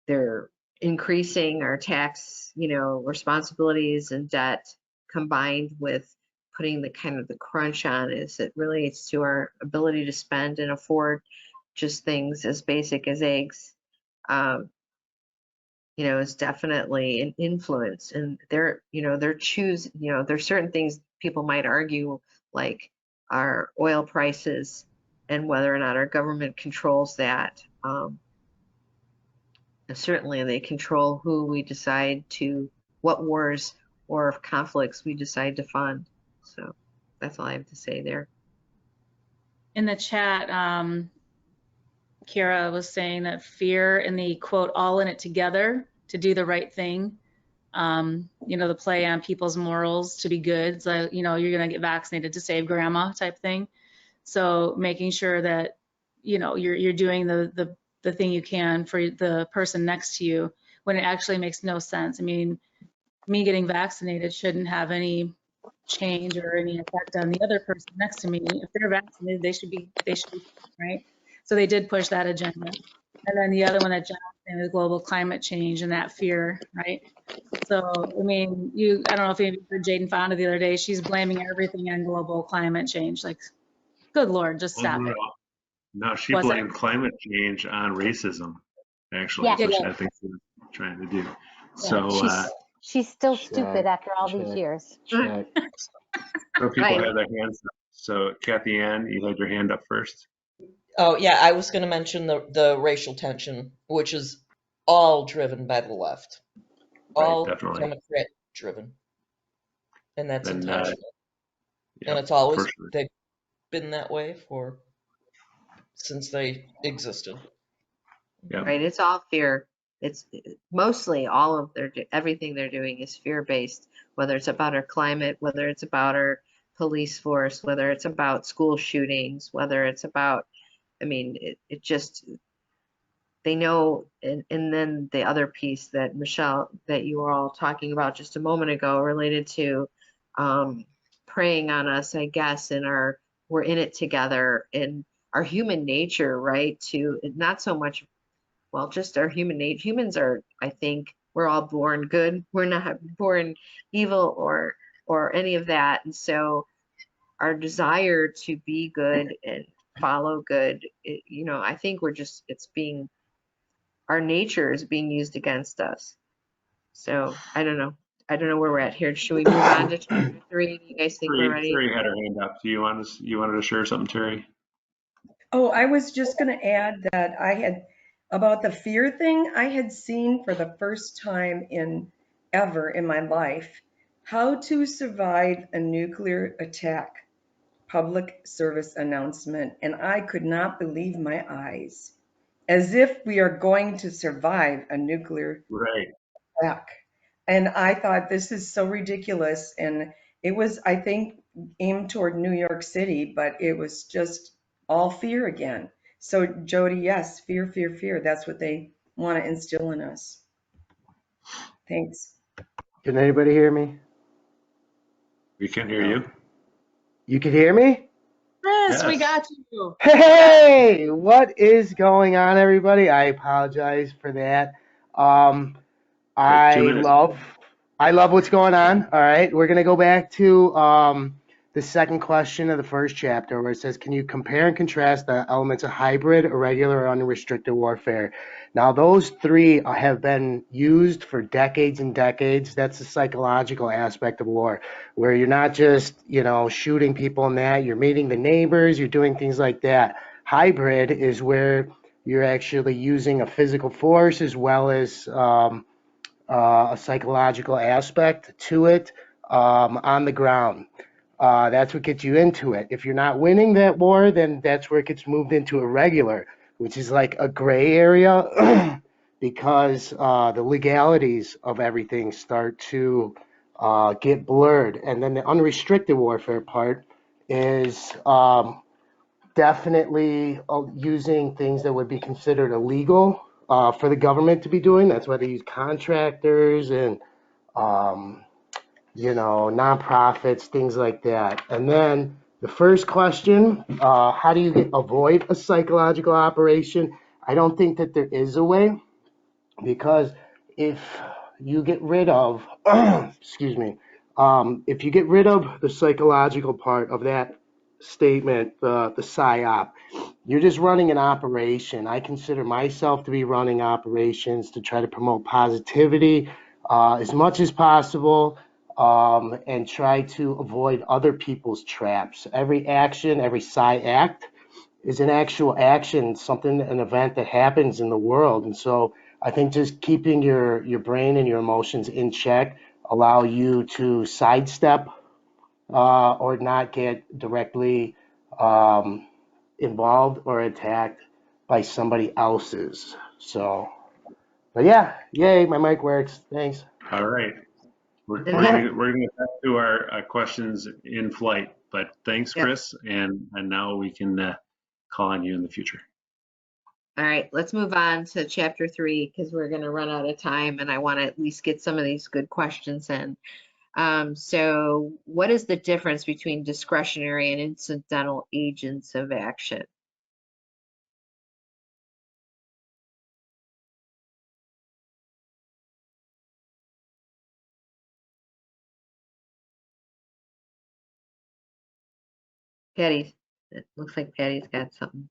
they're increasing our tax, responsibilities and debt, combined with putting the kind of the crunch on is it relates to our ability to spend and afford just things as basic as eggs. Is definitely an influence, and there's certain things people might argue, like our oil prices and whether or not our government controls that. Certainly they control what wars or conflicts we decide to fund. So that's all I have to say there. In the chat, Kira was saying that fear and the quote, all in it together to do the right thing. The play on people's morals to be good. So, you're going to get vaccinated to save grandma type thing. So making sure that, you're doing the thing you can for the person next to you when it actually makes no sense. I mean, me getting vaccinated shouldn't have any change or any effect on the other person next to me. If they're vaccinated, they should be right. So they did push that agenda. And then the other one that John was saying was global climate change and that fear, right? So, I mean, I don't know if you heard Jaden Fonda the other day, she's blaming everything on global climate change. Like, good Lord, just stop it. No, she What's that? blamed climate change on racism, actually. Yeah. That's what I think she's trying to do. So, she's still stupid after all these years. so people Right. have their hands up. So, Kathy Ann, you had your hand up first. Oh, yeah, I was going to mention the racial tension, which is all driven by the left. All definitely. Democrat driven. And that's Then, intentional. yeah, And it's always, for sure. they've been that way since they existed. Yeah. Right? It's all fear. It's mostly all of everything they're doing is fear-based, whether it's about our climate, whether it's about our police force, whether it's about school shootings, whether it's about, I mean, it just, they know, and then the other piece that Michelle, that you were all talking about just a moment ago, related to preying on us, I guess, and we're in it together, and our human nature, right? To not so much, well, just our human nature. Humans are, I think, we're all born good. We're not born evil or any of that. And so our desire to be good and follow good, I think our nature is being used against us. So I don't know. I don't know where we're at here. Should we move on to chapter 3? Do you guys think we're ready? Terry had her hand up. Do you wanted to share something, Terry? Oh, I was just going to add that about the fear thing, I had seen for the first time ever in my life, How to Survive a Nuclear Attack public service announcement. And I could not believe my eyes, as if we are going to survive a nuclear attack. And I thought, this is so ridiculous. And it was, I think, aimed toward New York City, but it was just all fear again. So Jody, yes, fear, fear, fear. That's what they want to instill in us. Thanks. Can anybody hear me? We can hear you. You can hear me? Chris, we Yes. got you. Hey, what is going on, everybody? I apologize for that. Like 2 minutes. I love what's going on. All right, we're gonna go back to the second question of the first chapter, where it says, "Can you compare and contrast the elements of hybrid, irregular, or unrestricted warfare?" Now, those three have been used for decades and decades. That's the psychological aspect of war, where you're not just, shooting people in that. You're meeting the neighbors. You're doing things like that. Hybrid is where you're actually using a physical force as well as a psychological aspect to it on the ground. That's what gets you into it. If you're not winning that war, then that's where it gets moved into irregular, which is like a gray area because the legalities of everything start to get blurred. And then the unrestricted warfare part is definitely using things that would be considered illegal for the government to be doing. That's why they use contractors and nonprofits, things like that. And then the first question, how do you avoid a psychological operation? I don't think that there is a way, because if you get rid of, excuse me, if you get rid of the psychological part of that statement, the PSYOP, you're just running an operation. I consider myself to be running operations to try to promote positivity as much as possible, and try to avoid other people's traps. Every action, every act is an actual action, an event that happens in the world. And so I think just keeping your brain and your emotions in check allow you to sidestep or not get directly involved or attacked by somebody else's. So, but yeah, yay, my mic works. Thanks. All right. We're And going then, to get back to our questions in flight, but thanks, Yep. Chris. And now we can call on you in the future. all right, let's move on to chapter 3, because we're going to run out of time, and I want to at least get some of these good questions in. So what is the difference between discretionary and incidental agents of action? Patty, it looks like Patty's got something.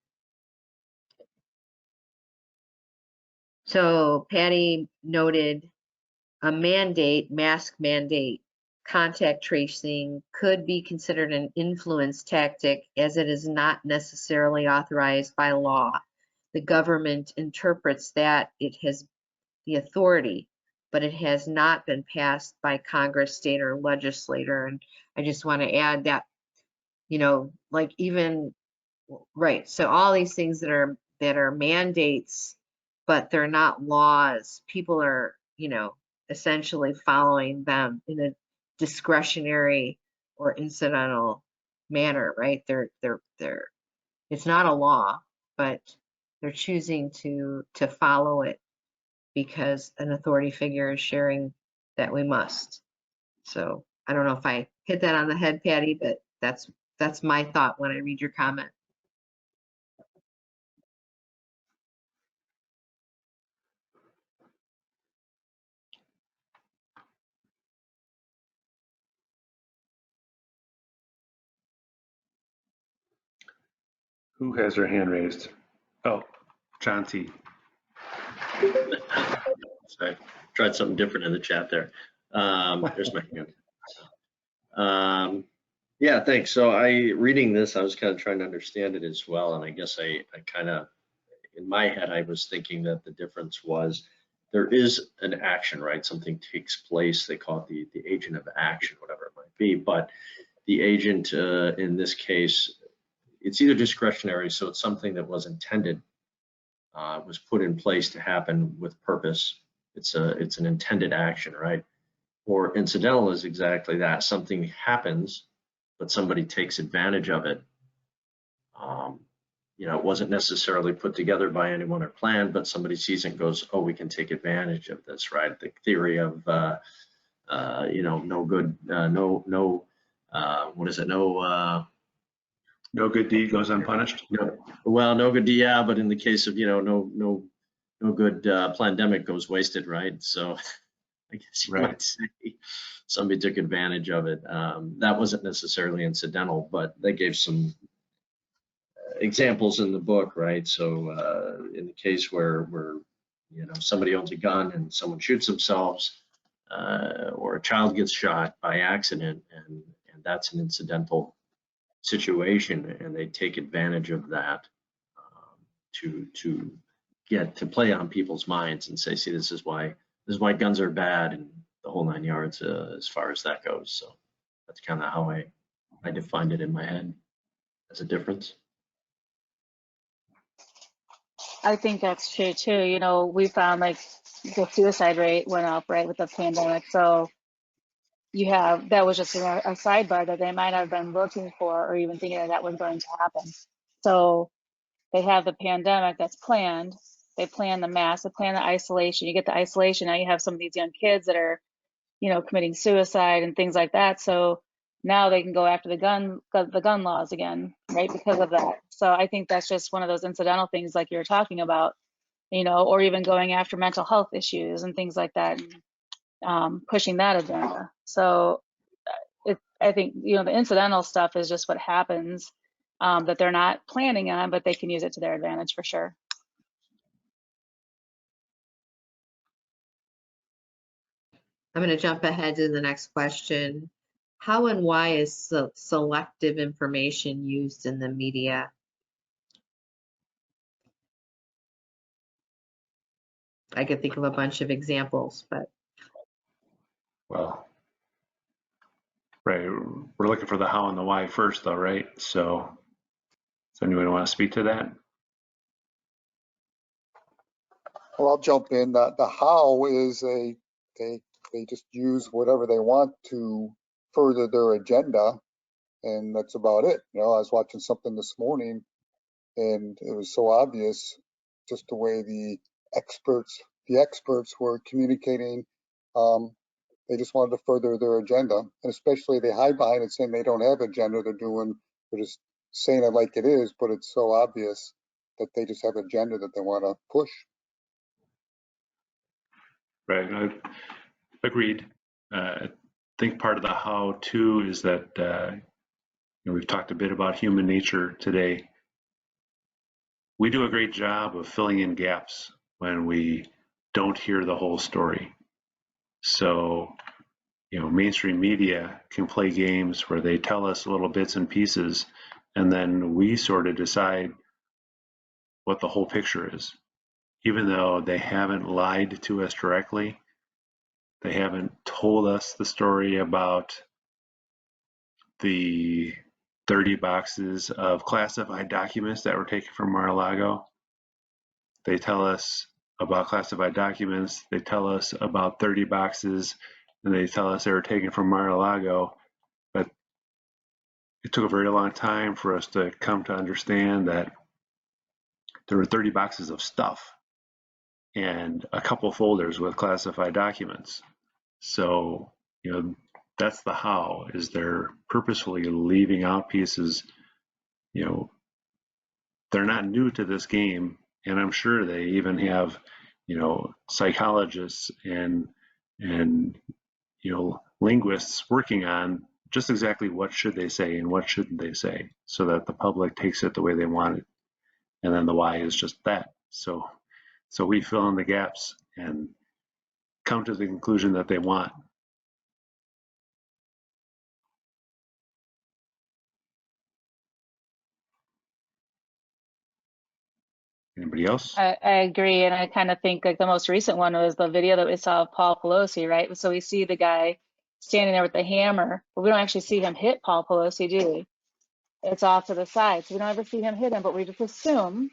So Patty noted a mask mandate, contact tracing could be considered an influence tactic, as it is not necessarily authorized by law. The government interprets that it has the authority, but it has not been passed by Congress, state, or legislator. And I just want to add that, like even right. So all these things that are mandates, but they're not laws. People are, essentially following them in a discretionary or incidental manner, right? It's not a law, but they're choosing to follow it because an authority figure is sharing that we must. So I don't know if I hit that on the head, Patty, but that's my thought when I read your comment. Who has their hand raised? Oh, John T. Sorry, tried something different in the chat there. There's my hand. Yeah, thanks. So reading this, I was kind of trying to understand it as well. And I guess I kind of, in my head, I was thinking that the difference was there is an action, right? Something takes place. They call it the agent of action, whatever it might be. But the agent, in this case, it's either discretionary, so it's something that was intended, was put in place to happen with purpose. It's an intended action, right? Or incidental is exactly that. Something happens, but somebody takes advantage of it. It wasn't necessarily put together by anyone or planned, but somebody sees it and goes, "Oh, we can take advantage of this," right? The theory of, no good, what is it? No good deed goes unpunished. No good deed, yeah, but in the case of, no good pandemic goes wasted, right? So I guess you might say somebody took advantage of it. That wasn't necessarily incidental, but they gave some examples in the book, right? So in the case where somebody owns a gun and someone shoots themselves, or a child gets shot by accident, and that's an incidental situation, and they take advantage of that to get to play on people's minds and say, "See, this is why guns are bad," and the whole 9 yards as far as that goes. So that's kind of how I defined it in my head as a difference. I think that's true too. We found like the suicide rate went up, right, with the pandemic. So that was just a sidebar that they might have been looking for or even thinking that was going to happen. So they have the pandemic that's planned. They plan the mask, they plan the isolation. You get the isolation, now you have some of these young kids that are, committing suicide and things like that. So now they can go after the gun laws again, right, because of that. So I think that's just one of those incidental things like you were talking about, or even going after mental health issues and things like that, and pushing that agenda. So I think, the incidental stuff is just what happens, that they're not planning on, but they can use it to their advantage for sure. I'm going to jump ahead to the next question. How and why is selective information used in the media? I could think of a bunch of examples, but. Well, right. We're looking for the how and the why first, though, right? So, does anyone want to speak to that? Well, I'll jump in. The how is they just use whatever they want to further their agenda, and that's about it. I was watching something this morning, and it was so obvious just the way the experts were communicating. They just wanted to further their agenda, and especially they hide behind it saying they don't have agenda. They're just saying it like it is, but it's so obvious that they just have agenda that they want to push. Right. Agreed. I think part of the how too is that we've talked a bit about human nature today. We do a great job of filling in gaps when we don't hear the whole story. So, mainstream media can play games where they tell us little bits and pieces, and then we sort of decide what the whole picture is. Even though they haven't lied to us directly, they haven't told us the story about the 30 boxes of classified documents that were taken from Mar-a-Lago. They tell us about classified documents. They tell us about 30 boxes, and they tell us they were taken from Mar-a-Lago. But it took a very long time for us to come to understand that there were 30 boxes of stuff and a couple folders with classified documents. So, that's the how, is they're purposefully leaving out pieces. They're not new to this game, and I'm sure they even have, psychologists and linguists working on just exactly what should they say and what shouldn't they say, so that the public takes it the way they want it. And then the why is just that. So we fill in the gaps and come to the conclusion that they want. Anybody else? I agree, and I kind of think like the most recent one was the video that we saw of Paul Pelosi, right? So we see the guy standing there with the hammer, but we don't actually see him hit Paul Pelosi, do we? It's off to the side, so we don't ever see him hit him, but we just assume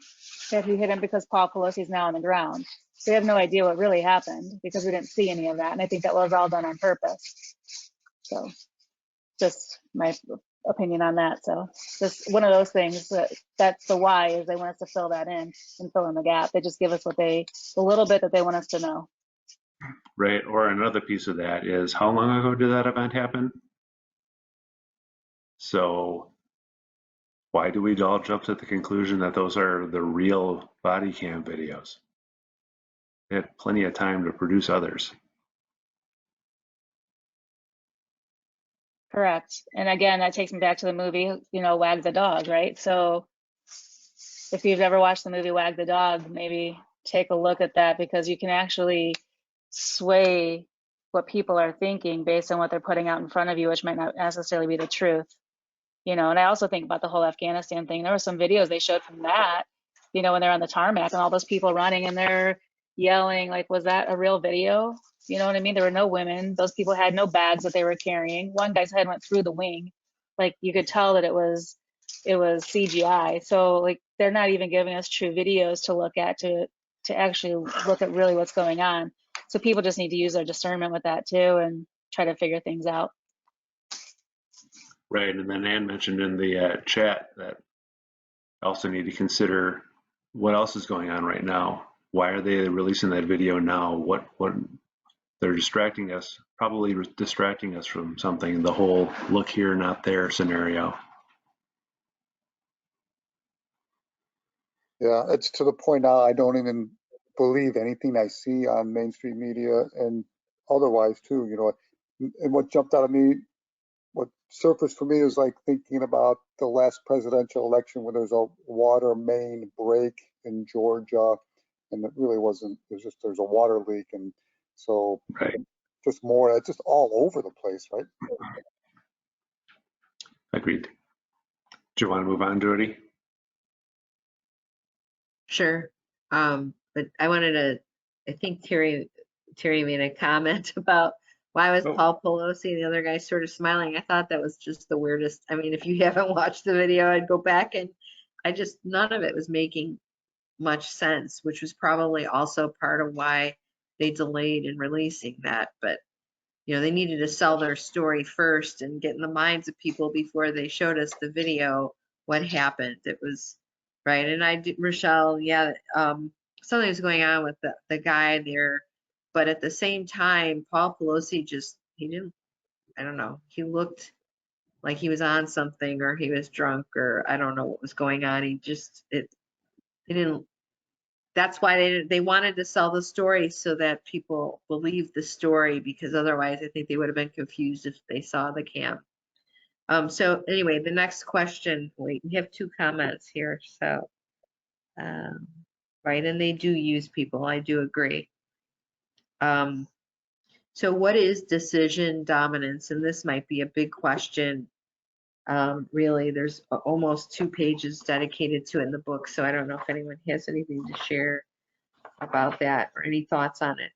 that he hit him because Paul Pelosi is now on the ground. So we have no idea what really happened because we didn't see any of that, and I think that was all done on purpose. So just my opinion on that. So just one of those things that's the why, is they want us to fill that in and fill in the gap. They just give us the little bit that they want us to know. Right. Or another piece of that is, how long ago did that event happen? So why do we all jump to the conclusion that those are the real body cam videos? They had plenty of time to produce others. Correct. And again, that takes me back to the movie, Wag the Dog, right? So if you've ever watched the movie Wag the Dog, maybe take a look at that, because you can actually sway what people are thinking based on what they're putting out in front of you, which might not necessarily be the truth. And I also think about the whole Afghanistan thing. There were some videos they showed from that, when they're on the tarmac and all those people running and they're yelling, like, was that a real video? You know what I mean? There were no women. Those people had no bags that they were carrying. One guy's head went through the wing. Like, you could tell that it was CGI. So like, they're not even giving us true videos to look at to actually look at really what's going on. So people just need to use their discernment with that too and try to figure things out. Right. And then Ann mentioned in the chat that also need to consider what else is going on right now. Why are they releasing that video now? What they're distracting us, probably distracting us from something, the whole look here, not there scenario. Yeah, it's to the point now I don't even believe anything I see on mainstream media and otherwise too, And what jumped out at me, what surfaced for me is like thinking about the last presidential election where there's a water main break in Georgia, and it really wasn't, there's a water leak. And so Right. just more, it's just all over the place, right? Agreed. Do you want to move on, Jody? Sure. But I think Terry made a comment about why was Paul Pelosi and the other guy sort of smiling. I thought that was just the weirdest. I mean, if you haven't watched the video, I'd go back, and none of it was making much sense, which was probably also part of why they delayed in releasing that. But they needed to sell their story first and get in the minds of people before they showed us the video what happened. It was right. And Rochelle, yeah, something was going on with the guy there, but at the same time, Paul Pelosi I don't know, he looked like he was on something, or he was drunk, or I don't know what was going on. He didn't. That's why they wanted to sell the story, so that people believed the story, because otherwise I think they would have been confused if they saw the cam. So anyway, the next question, wait, we have 2 comments here. So, right, and they do use people, I do agree. So what is decision dominance? And this might be a big question. Really, there's almost 2 pages dedicated to it in the book. So I don't know if anyone has anything to share about that or any thoughts on it.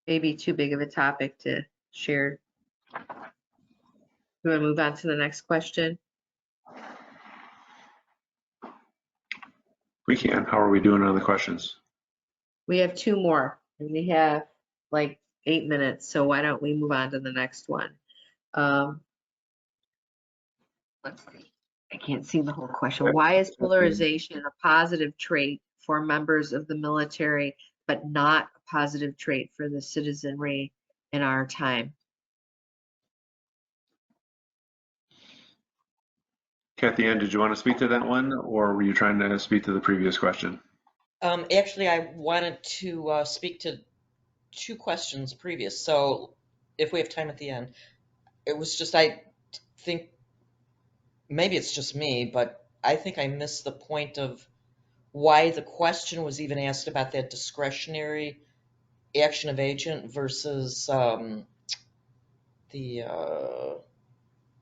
maybe too big of a topic to share. You want to move on to the next question? We can. How are we doing on the questions? We have 2 more, and we have like 8 minutes, so why don't we move on to the next one? Let's see. I can't see the whole question. Why is polarization a positive trait for members of the military, but not a positive trait for the citizenry in our time? Kathy Ann, did you want to speak to that one, or were you trying to speak to the previous question? Actually, I wanted to speak to 2 questions previous. So if we have time at the end, it was just, I think, maybe it's just me, but I think I missed the point of why the question was even asked about that discretionary action of agent versus the,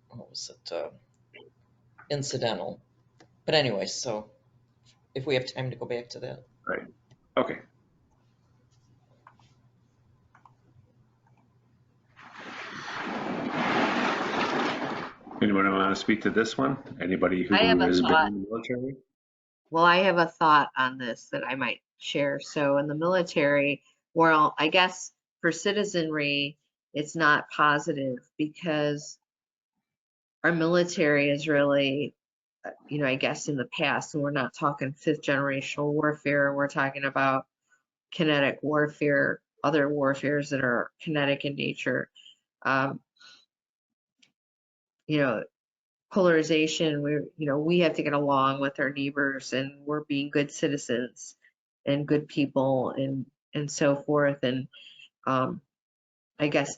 what was it, incidental. But anyway, so if we have time to go back to that. Right. Okay. Anyone want to speak to this one? Anybody who I have a has been thought. in the military? Well, I have a thought on this that I might share. So in the military, well, I guess for citizenry, it's not positive because our military is really, I guess in the past, and we're not talking 5th generational warfare, we're talking about kinetic warfare, other warfares that are kinetic in nature. You know, polarization, we have to get along with our neighbors, and we're being good citizens and good people and so forth. And I guess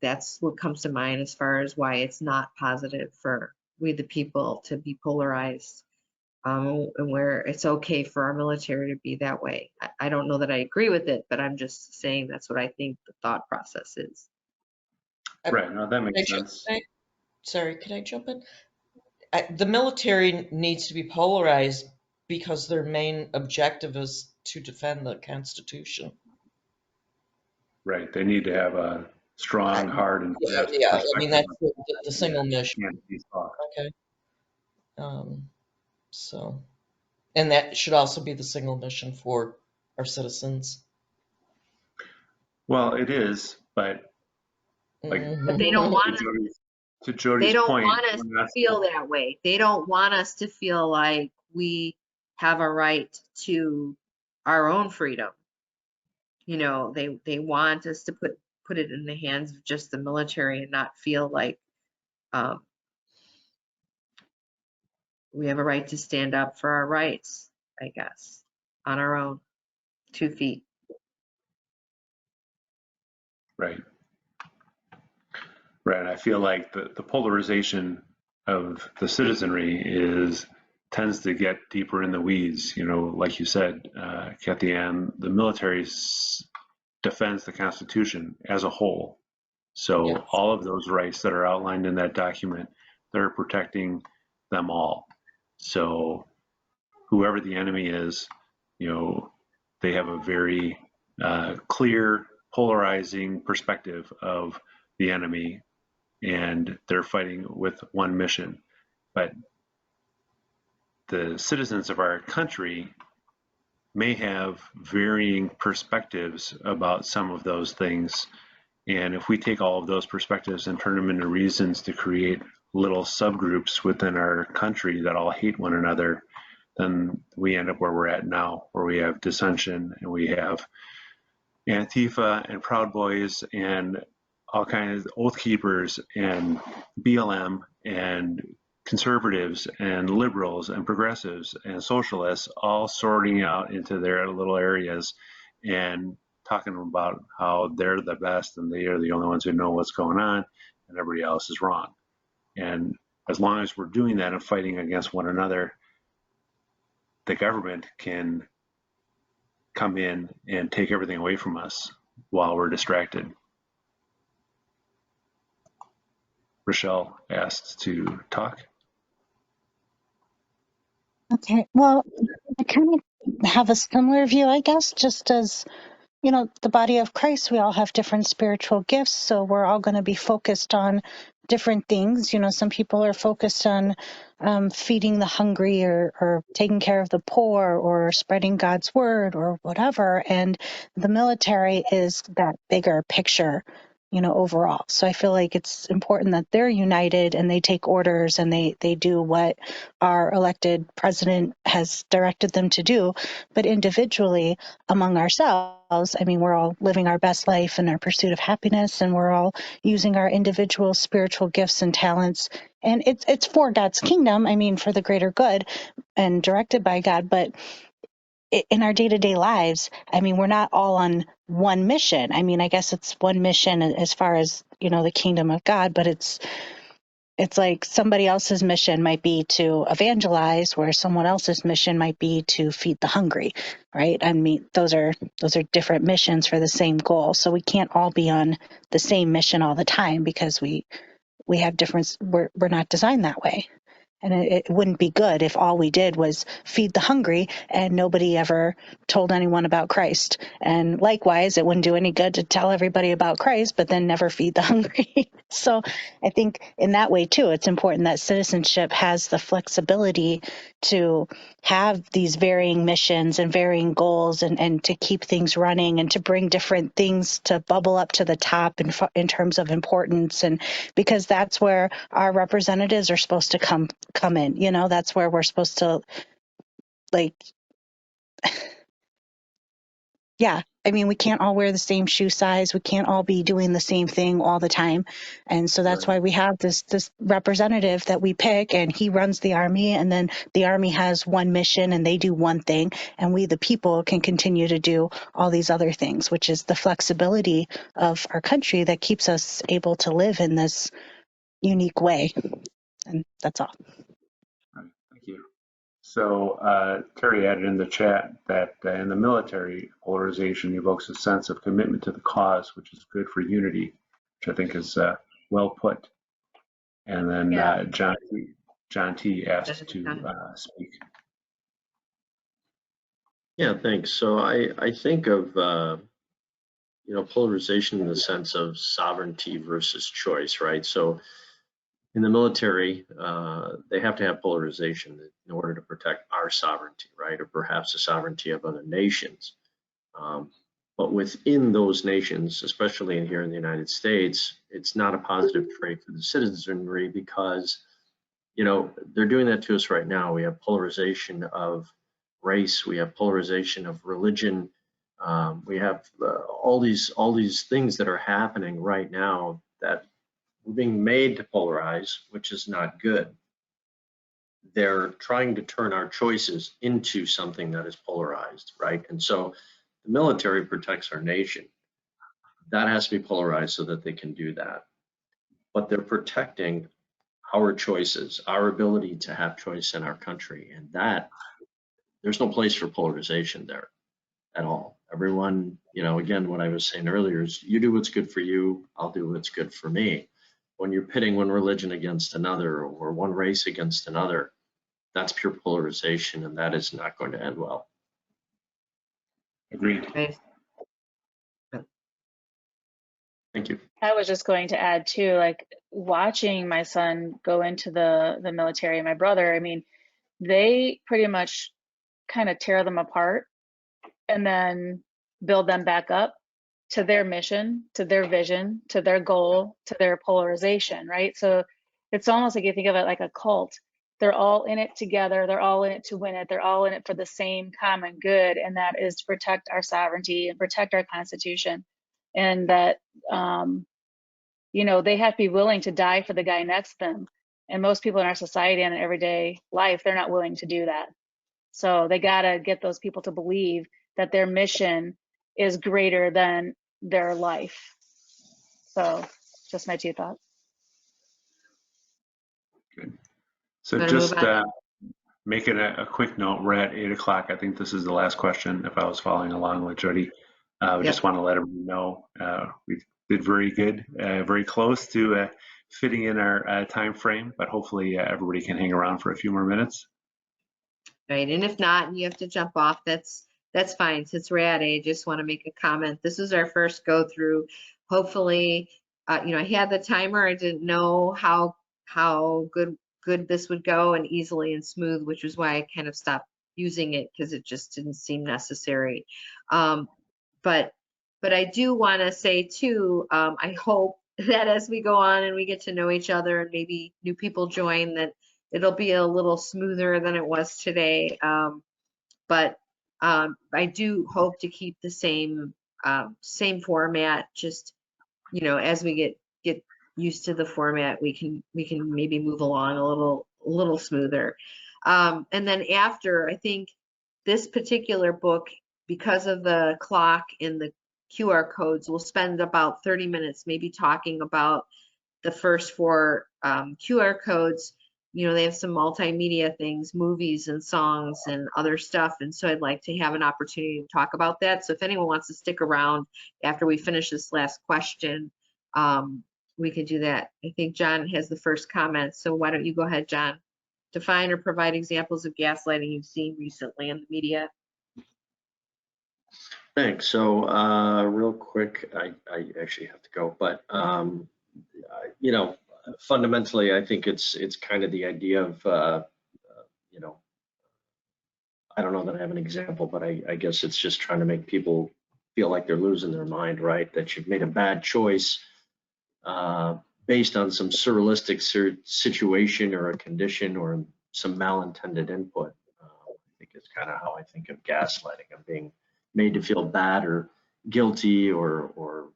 that's what comes to mind as far as why it's not positive for we the people to be polarized, and where it's okay for our military to be that way. I don't know that I agree with it, but I'm just saying that's what I think the thought process is. Right. No, that makes sense. Sorry, could I jump in? The military needs to be polarized because their main objective is to defend the Constitution. Right. They need to have a strong, hard, and fast Yeah, I perspective. mean, that's the single mission. Okay. Okay. So, and that should also be the single mission for our citizens. Well, it is, but like, But they don't want to Jody's they don't point, want us to feel that way. They don't want us to feel like we have a right to our own freedom. They want us to put it in the hands of just the military and not feel like we have a right to stand up for our rights, I guess, on our own 2 feet. Right. Right. I feel like the polarization of the citizenry tends to get deeper in the weeds. Like you said, Kathy Ann, the military defends the Constitution as a whole. So Yes. all of those rights that are outlined in that document, they're protecting them all. So whoever the enemy is, they have a very clear, polarizing perspective of the enemy, and they're fighting with one mission. But the citizens of our country may have varying perspectives about some of those things. And if we take all of those perspectives and turn them into reasons to create little subgroups within our country that all hate one another, then we end up where we're at now, where we have dissension and we have Antifa and Proud Boys and all kinds of Oath Keepers and BLM and conservatives and liberals and progressives and socialists all sorting out into their little areas and talking about how they're the best and they are the only ones who know what's going on and everybody else is wrong. And as long as we're doing that and fighting against one another, the government can come in and take everything away from us while we're distracted. Rochelle asked to talk. Okay, well, I kind of have a similar view, I guess, just as the body of Christ, we all have different spiritual gifts. So we're all going to be focused on different things. Some people are focused on feeding the hungry or taking care of the poor or spreading God's word or whatever. And the military is that bigger picture, overall. So I feel like it's important that they're united and they take orders and they do what our elected president has directed them to do. But individually, among ourselves, I mean, we're all living our best life in our pursuit of happiness, and we're all using our individual spiritual gifts and talents. And it's for God's kingdom, I mean, for the greater good and directed by God. But in our day-to-day lives, I mean, we're not all on one mission. I mean, I guess it's one mission as far as, the kingdom of God, but it's like somebody else's mission might be to evangelize, where someone else's mission might be to feed the hungry, right? I mean, those are different missions for the same goal. So we can't all be on the same mission all the time, because we have different. We're not designed that way. And it wouldn't be good if all we did was feed the hungry and nobody ever told anyone about Christ. And likewise, it wouldn't do any good to tell everybody about Christ, but then never feed the hungry. So I think in that way, too, it's important that citizenship has the flexibility to have these varying missions and varying goals, and to keep things running and to bring different things to bubble up to the top in terms of importance. And because that's where our representatives are supposed to come in, that's where we're supposed to, like, yeah. I mean, we can't all wear the same shoe size. We can't all be doing the same thing all the time. And so that's why we have this representative that we pick, and he runs the army, and then the army has one mission and they do one thing, and we, the people, can continue to do all these other things, which is the flexibility of our country that keeps us able to live in this unique way. And that's all. All right, thank you. So Terry added in the chat that in the military, polarization evokes a sense of commitment to the cause, which is good for unity, which I think is well put. And then Yeah. John T asked to speak. Yeah, thanks. So I think of polarization in the sense of sovereignty versus choice, right? So in the military, they have to have polarization in order to protect our sovereignty, right? Or perhaps the sovereignty of other nations. But within those nations, especially here in the United States, it's not a positive trait for the citizenry, because, they're doing that to us right now. We have polarization of race, we have polarization of religion, we have all these things that are happening right now that we're being made to polarize, which is not good. They're trying to turn our choices into something that is polarized, right? And so the military protects our nation. That has to be polarized so that they can do that. But they're protecting our choices, our ability to have choice in our country. And that, there's no place for polarization there at all. Everyone, again, what I was saying earlier is, you do what's good for you, I'll do what's good for me. When you're pitting one religion against another or one race against another, that's pure polarization, and that is not going to end well. Agreed. Right. Thank you. I was just going to add too, like, watching my son go into the military, and my brother, I mean, they pretty much kind of tear them apart and then build them back up to their mission, to their vision, to their goal, to their polarization, right? So it's almost like, you think of it like a cult. They're all in it together. They're all in it to win it. They're all in it for the same common good, and that is to protect our sovereignty and protect our Constitution. And that, they have to be willing to die for the guy next to them. And most people in our society and in everyday life, they're not willing to do that. So they got to get those people to believe that their mission is greater than their life. So just my 2 thoughts. Good. So Wanna just move on? making a quick note, we're at 8 o'clock. I think this is the last question, if I was following along with Jody. We Yep. just want to let everyone know we did very good, very close to fitting in our time frame, but hopefully everybody can hang around for a few more minutes. Right. And if not, and you have to jump off, that's That's fine. Since we're at A, just want to make a comment. This is our first go through. Hopefully, I had the timer. I didn't know how good this would go and easily and smooth, which is why I kind of stopped using it because it just didn't seem necessary. But I do want to say too, I hope that as we go on and we get to know each other and maybe new people join, that it'll be a little smoother than it was today. But I do hope to keep the same format. Just as we get used to the format, we can maybe move along a little smoother. And then after, I think this particular book, because of the clock and the QR codes, we'll spend about 30 minutes maybe talking about the first 4 QR codes. They have some multimedia things, movies and songs and other stuff. And so I'd like to have an opportunity to talk about that. So if anyone wants to stick around after we finish this last question, we could do that. I think John has the first comment. So why don't you go ahead, John? Define or provide examples of gaslighting you've seen recently in the media. Thanks. So real quick, I actually have to go, but fundamentally, I think it's kind of the idea of I don't know that I have an example, but I guess it's just trying to make people feel like they're losing their mind, right? That you've made a bad choice based on some surrealistic situation or a condition or some malintended input. I think it's kind of how I think of gaslighting, of being made to feel bad or guilty or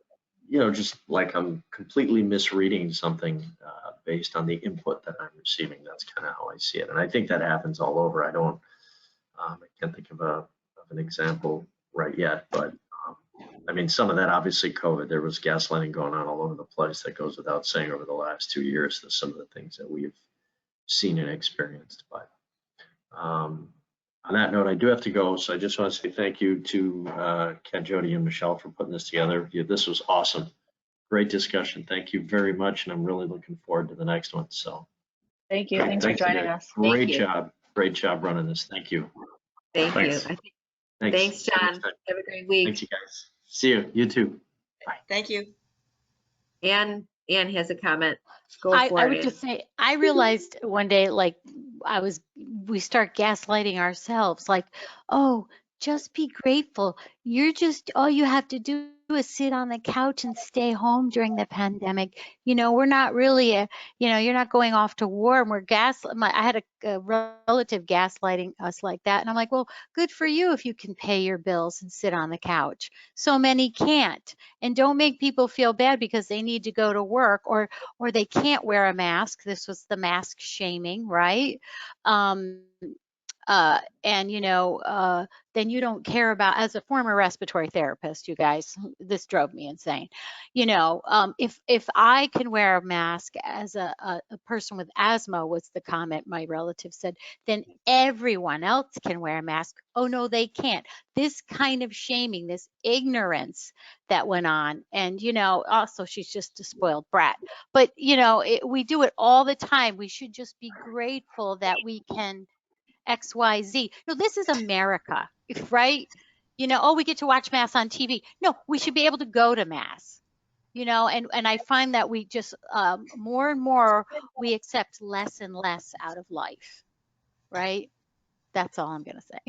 just like I'm completely misreading something based on the input that I'm receiving. That's kind of how I see it. And I think that happens all over. I can't think of an example right yet, but I mean, some of that obviously COVID, there was gaslighting going on all over the place. That goes without saying over the last 2 years, some of the things that we've seen and experienced. But on that note, I do have to go. So I just want to say thank you to Ken, Jody, and Michelle for putting this together. This was awesome. Great discussion. Thank you very much. And I'm really looking forward to the next one. So Thank you. Thanks for joining us. Great job. Great job running this. Thank you. Thank you. Thanks, John. Have a great week. Thanks, you guys. See you. You too. Bye. Thank you. Anne has a comment. Go for I it, would Ann. just say, I realized one day, like, we start gaslighting ourselves, like, oh, just be grateful. All you have to do is sit on the couch and stay home during the pandemic. We're not really you're not going off to war, and I had a relative gaslighting us like that. And I'm like, well, good for you if you can pay your bills and sit on the couch. So many can't. And don't make people feel bad because they need to go to work or they can't wear a mask. This was the mask shaming, right? Then you don't care about, as a former respiratory therapist, you guys, this drove me insane. If I can wear a mask as a person with asthma, was the comment my relative said, then everyone else can wear a mask. Oh, no, they can't. This kind of shaming, this ignorance that went on. And, also she's just a spoiled brat. But, we do it all the time. We should just be grateful that we can XYZ. No, this is America, right? We get to watch mass on TV. No, we should be able to go to mass, and I find that we just more and more we accept less and less out of life, right? That's all I'm going to say.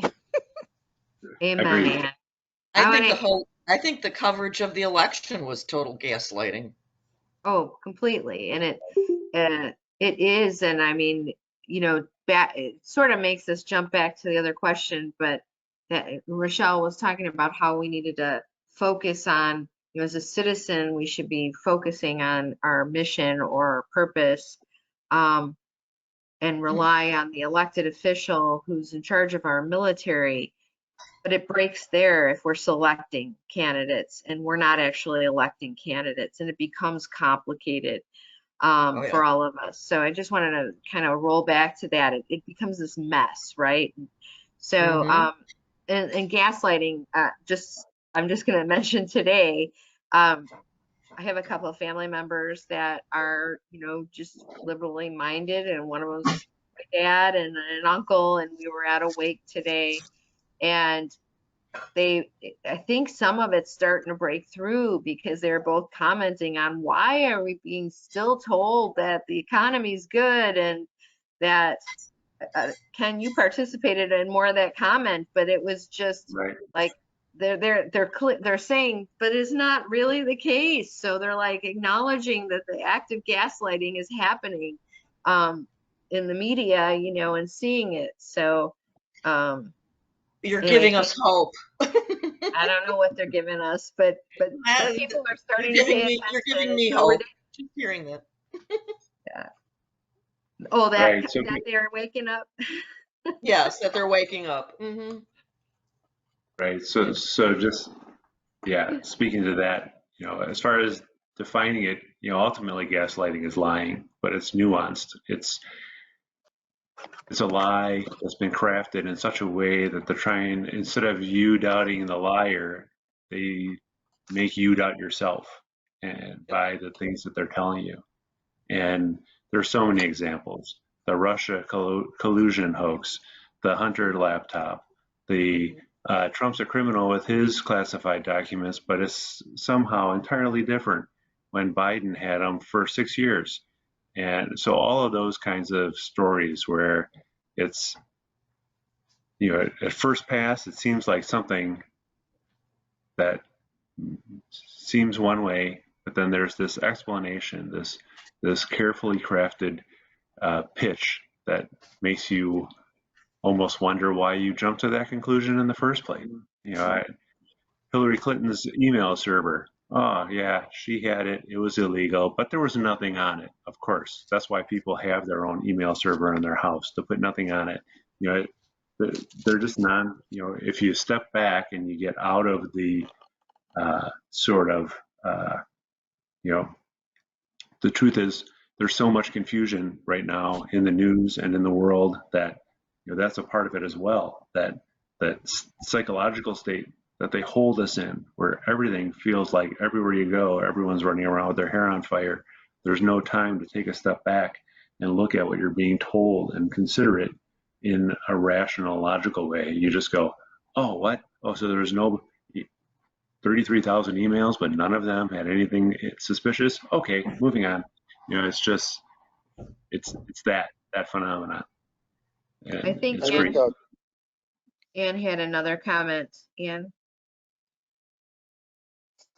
Amen. I think the coverage of the election was total gaslighting. Oh, completely. And it is. And I mean, it sort of makes us jump back to the other question, but that Rochelle was talking about how we needed to focus on, as a citizen, we should be focusing on our mission or purpose, and rely on the elected official who's in charge of our military. But it breaks there if we're selecting candidates and we're not actually electing candidates, and it becomes complicated for all of us. So I just wanted to kind of roll back to that. It becomes this mess, right? So, and gaslighting, I'm just going to mention today, I have a couple of family members that are, just liberally minded, and one of them's my dad and an uncle, and we were at a wake today, and I think some of it's starting to break through because they're both commenting on why are we being still told that the economy's good, and that Ken, you participated in more of that comment, but it was just Right. like they're saying, but it's not really the case. So they're like acknowledging that the act of gaslighting is happening in the media, you know, and seeing it. So You're and giving us hope. I don't know what they're giving us, but people are starting to pay attention. You're giving me So hope. Just hearing that. yeah. Oh, Right. So that they're waking up. Yes, that they're waking up. Mm-hmm. right. So just yeah. Speaking to that, you know, as far as defining it, you know, ultimately gaslighting is lying, but it's nuanced. It's a lie that's been crafted in such a way that they're trying, instead of you doubting the liar, they make you doubt yourself and by the things that they're telling you. And there's so many examples. The Russia collusion hoax, the Hunter laptop, the Trump's a criminal with his classified documents, but it's somehow entirely different when Biden had them for 6 years. And so all of those kinds of stories where it's, you know, at first pass, it seems like something that seems one way, but then there's this explanation, this carefully crafted pitch that makes you almost wonder why you jumped to that conclusion in the first place. You know, Hillary Clinton's email server. Oh, yeah, she had it. It was illegal, but there was nothing on it. Of course, that's why people have their own email server in their house, to put nothing on it. You know, they're just non. You know, if you step back and you get out of the sort of, you know, the truth is there's so much confusion right now in the news and in the world that, you know, that's a part of it as well. That psychological state that they hold us in, where everything feels like everywhere you go, everyone's running around with their hair on fire. There's no time to take a step back and look at what you're being told and consider it in a rational, logical way. You just go, oh, what? Oh, so there's no 33,000 emails, but none of them had anything suspicious. Okay, moving on. You know, it's just, it's that phenomenon. And I think it's great. Ann had another comment. Ann?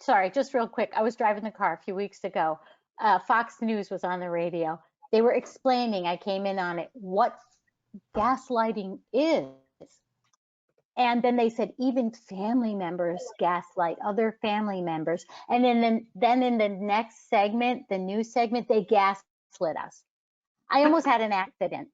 Sorry, just real quick. I was driving the car a few weeks ago. Fox News was on the radio. They were explaining, I came in on it, what gaslighting is. And then they said even family members gaslight other family members. And then in the next segment, the news segment, they gaslit us. I almost had an accident.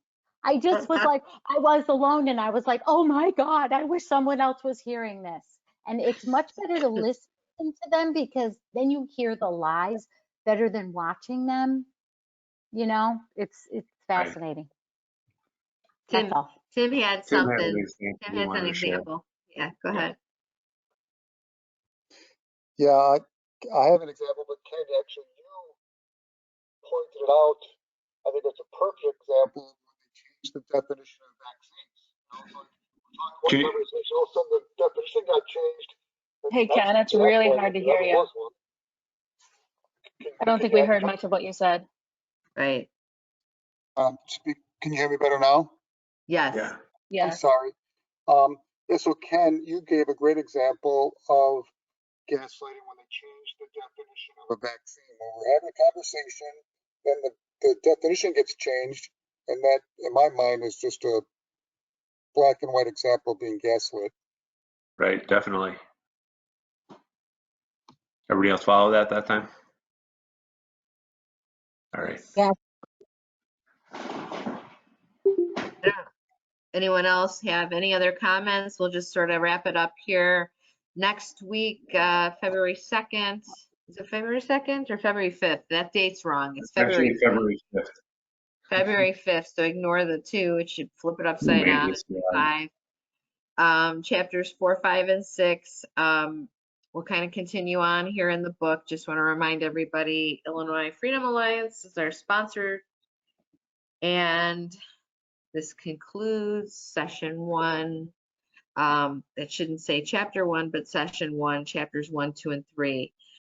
I just was like, I was alone and I was like, oh my God, I wish someone else was hearing this. And it's much better to listen to them because then you hear the lies better than watching them. You know, it's fascinating. That's all. Tim had Tim had an something. example Tim he has wanted an to share. example. Yeah, go ahead. Yeah, I have an example, but Ken, actually, you pointed it out. I think it's a perfect example of when they changed the definition of vaccines. You know, so we're talking about conversation, all of a sudden the definition got changed. Hey, Ken, it's really hard to hear you. I don't think we heard much of what you said. Right. Can you hear me better now? Yes. Yeah. Yeah. I'm sorry. Yeah, so Ken, you gave a great example of gaslighting when they changed the definition of a vaccine. When we're having a conversation, then the definition gets changed, and that, in my mind, is just a black and white example of being gaslit. Right, definitely. Everybody else follow that time? All right. Yeah. Anyone else have any other comments? We'll just sort of wrap it up here. Next week, February 2nd. Is it February 2nd or February 5th? That date's wrong. It's February Actually, February 5th. February 5th, so ignore the 2. It should flip it upside down. 5. Chapters 4, 5, and 6. We'll kind of continue on here in the book. Just want to remind everybody, Illinois Freedom Alliance is our sponsor. And this concludes session 1 It shouldn't say chapter 1, but session 1, chapters 1, 2, and 3.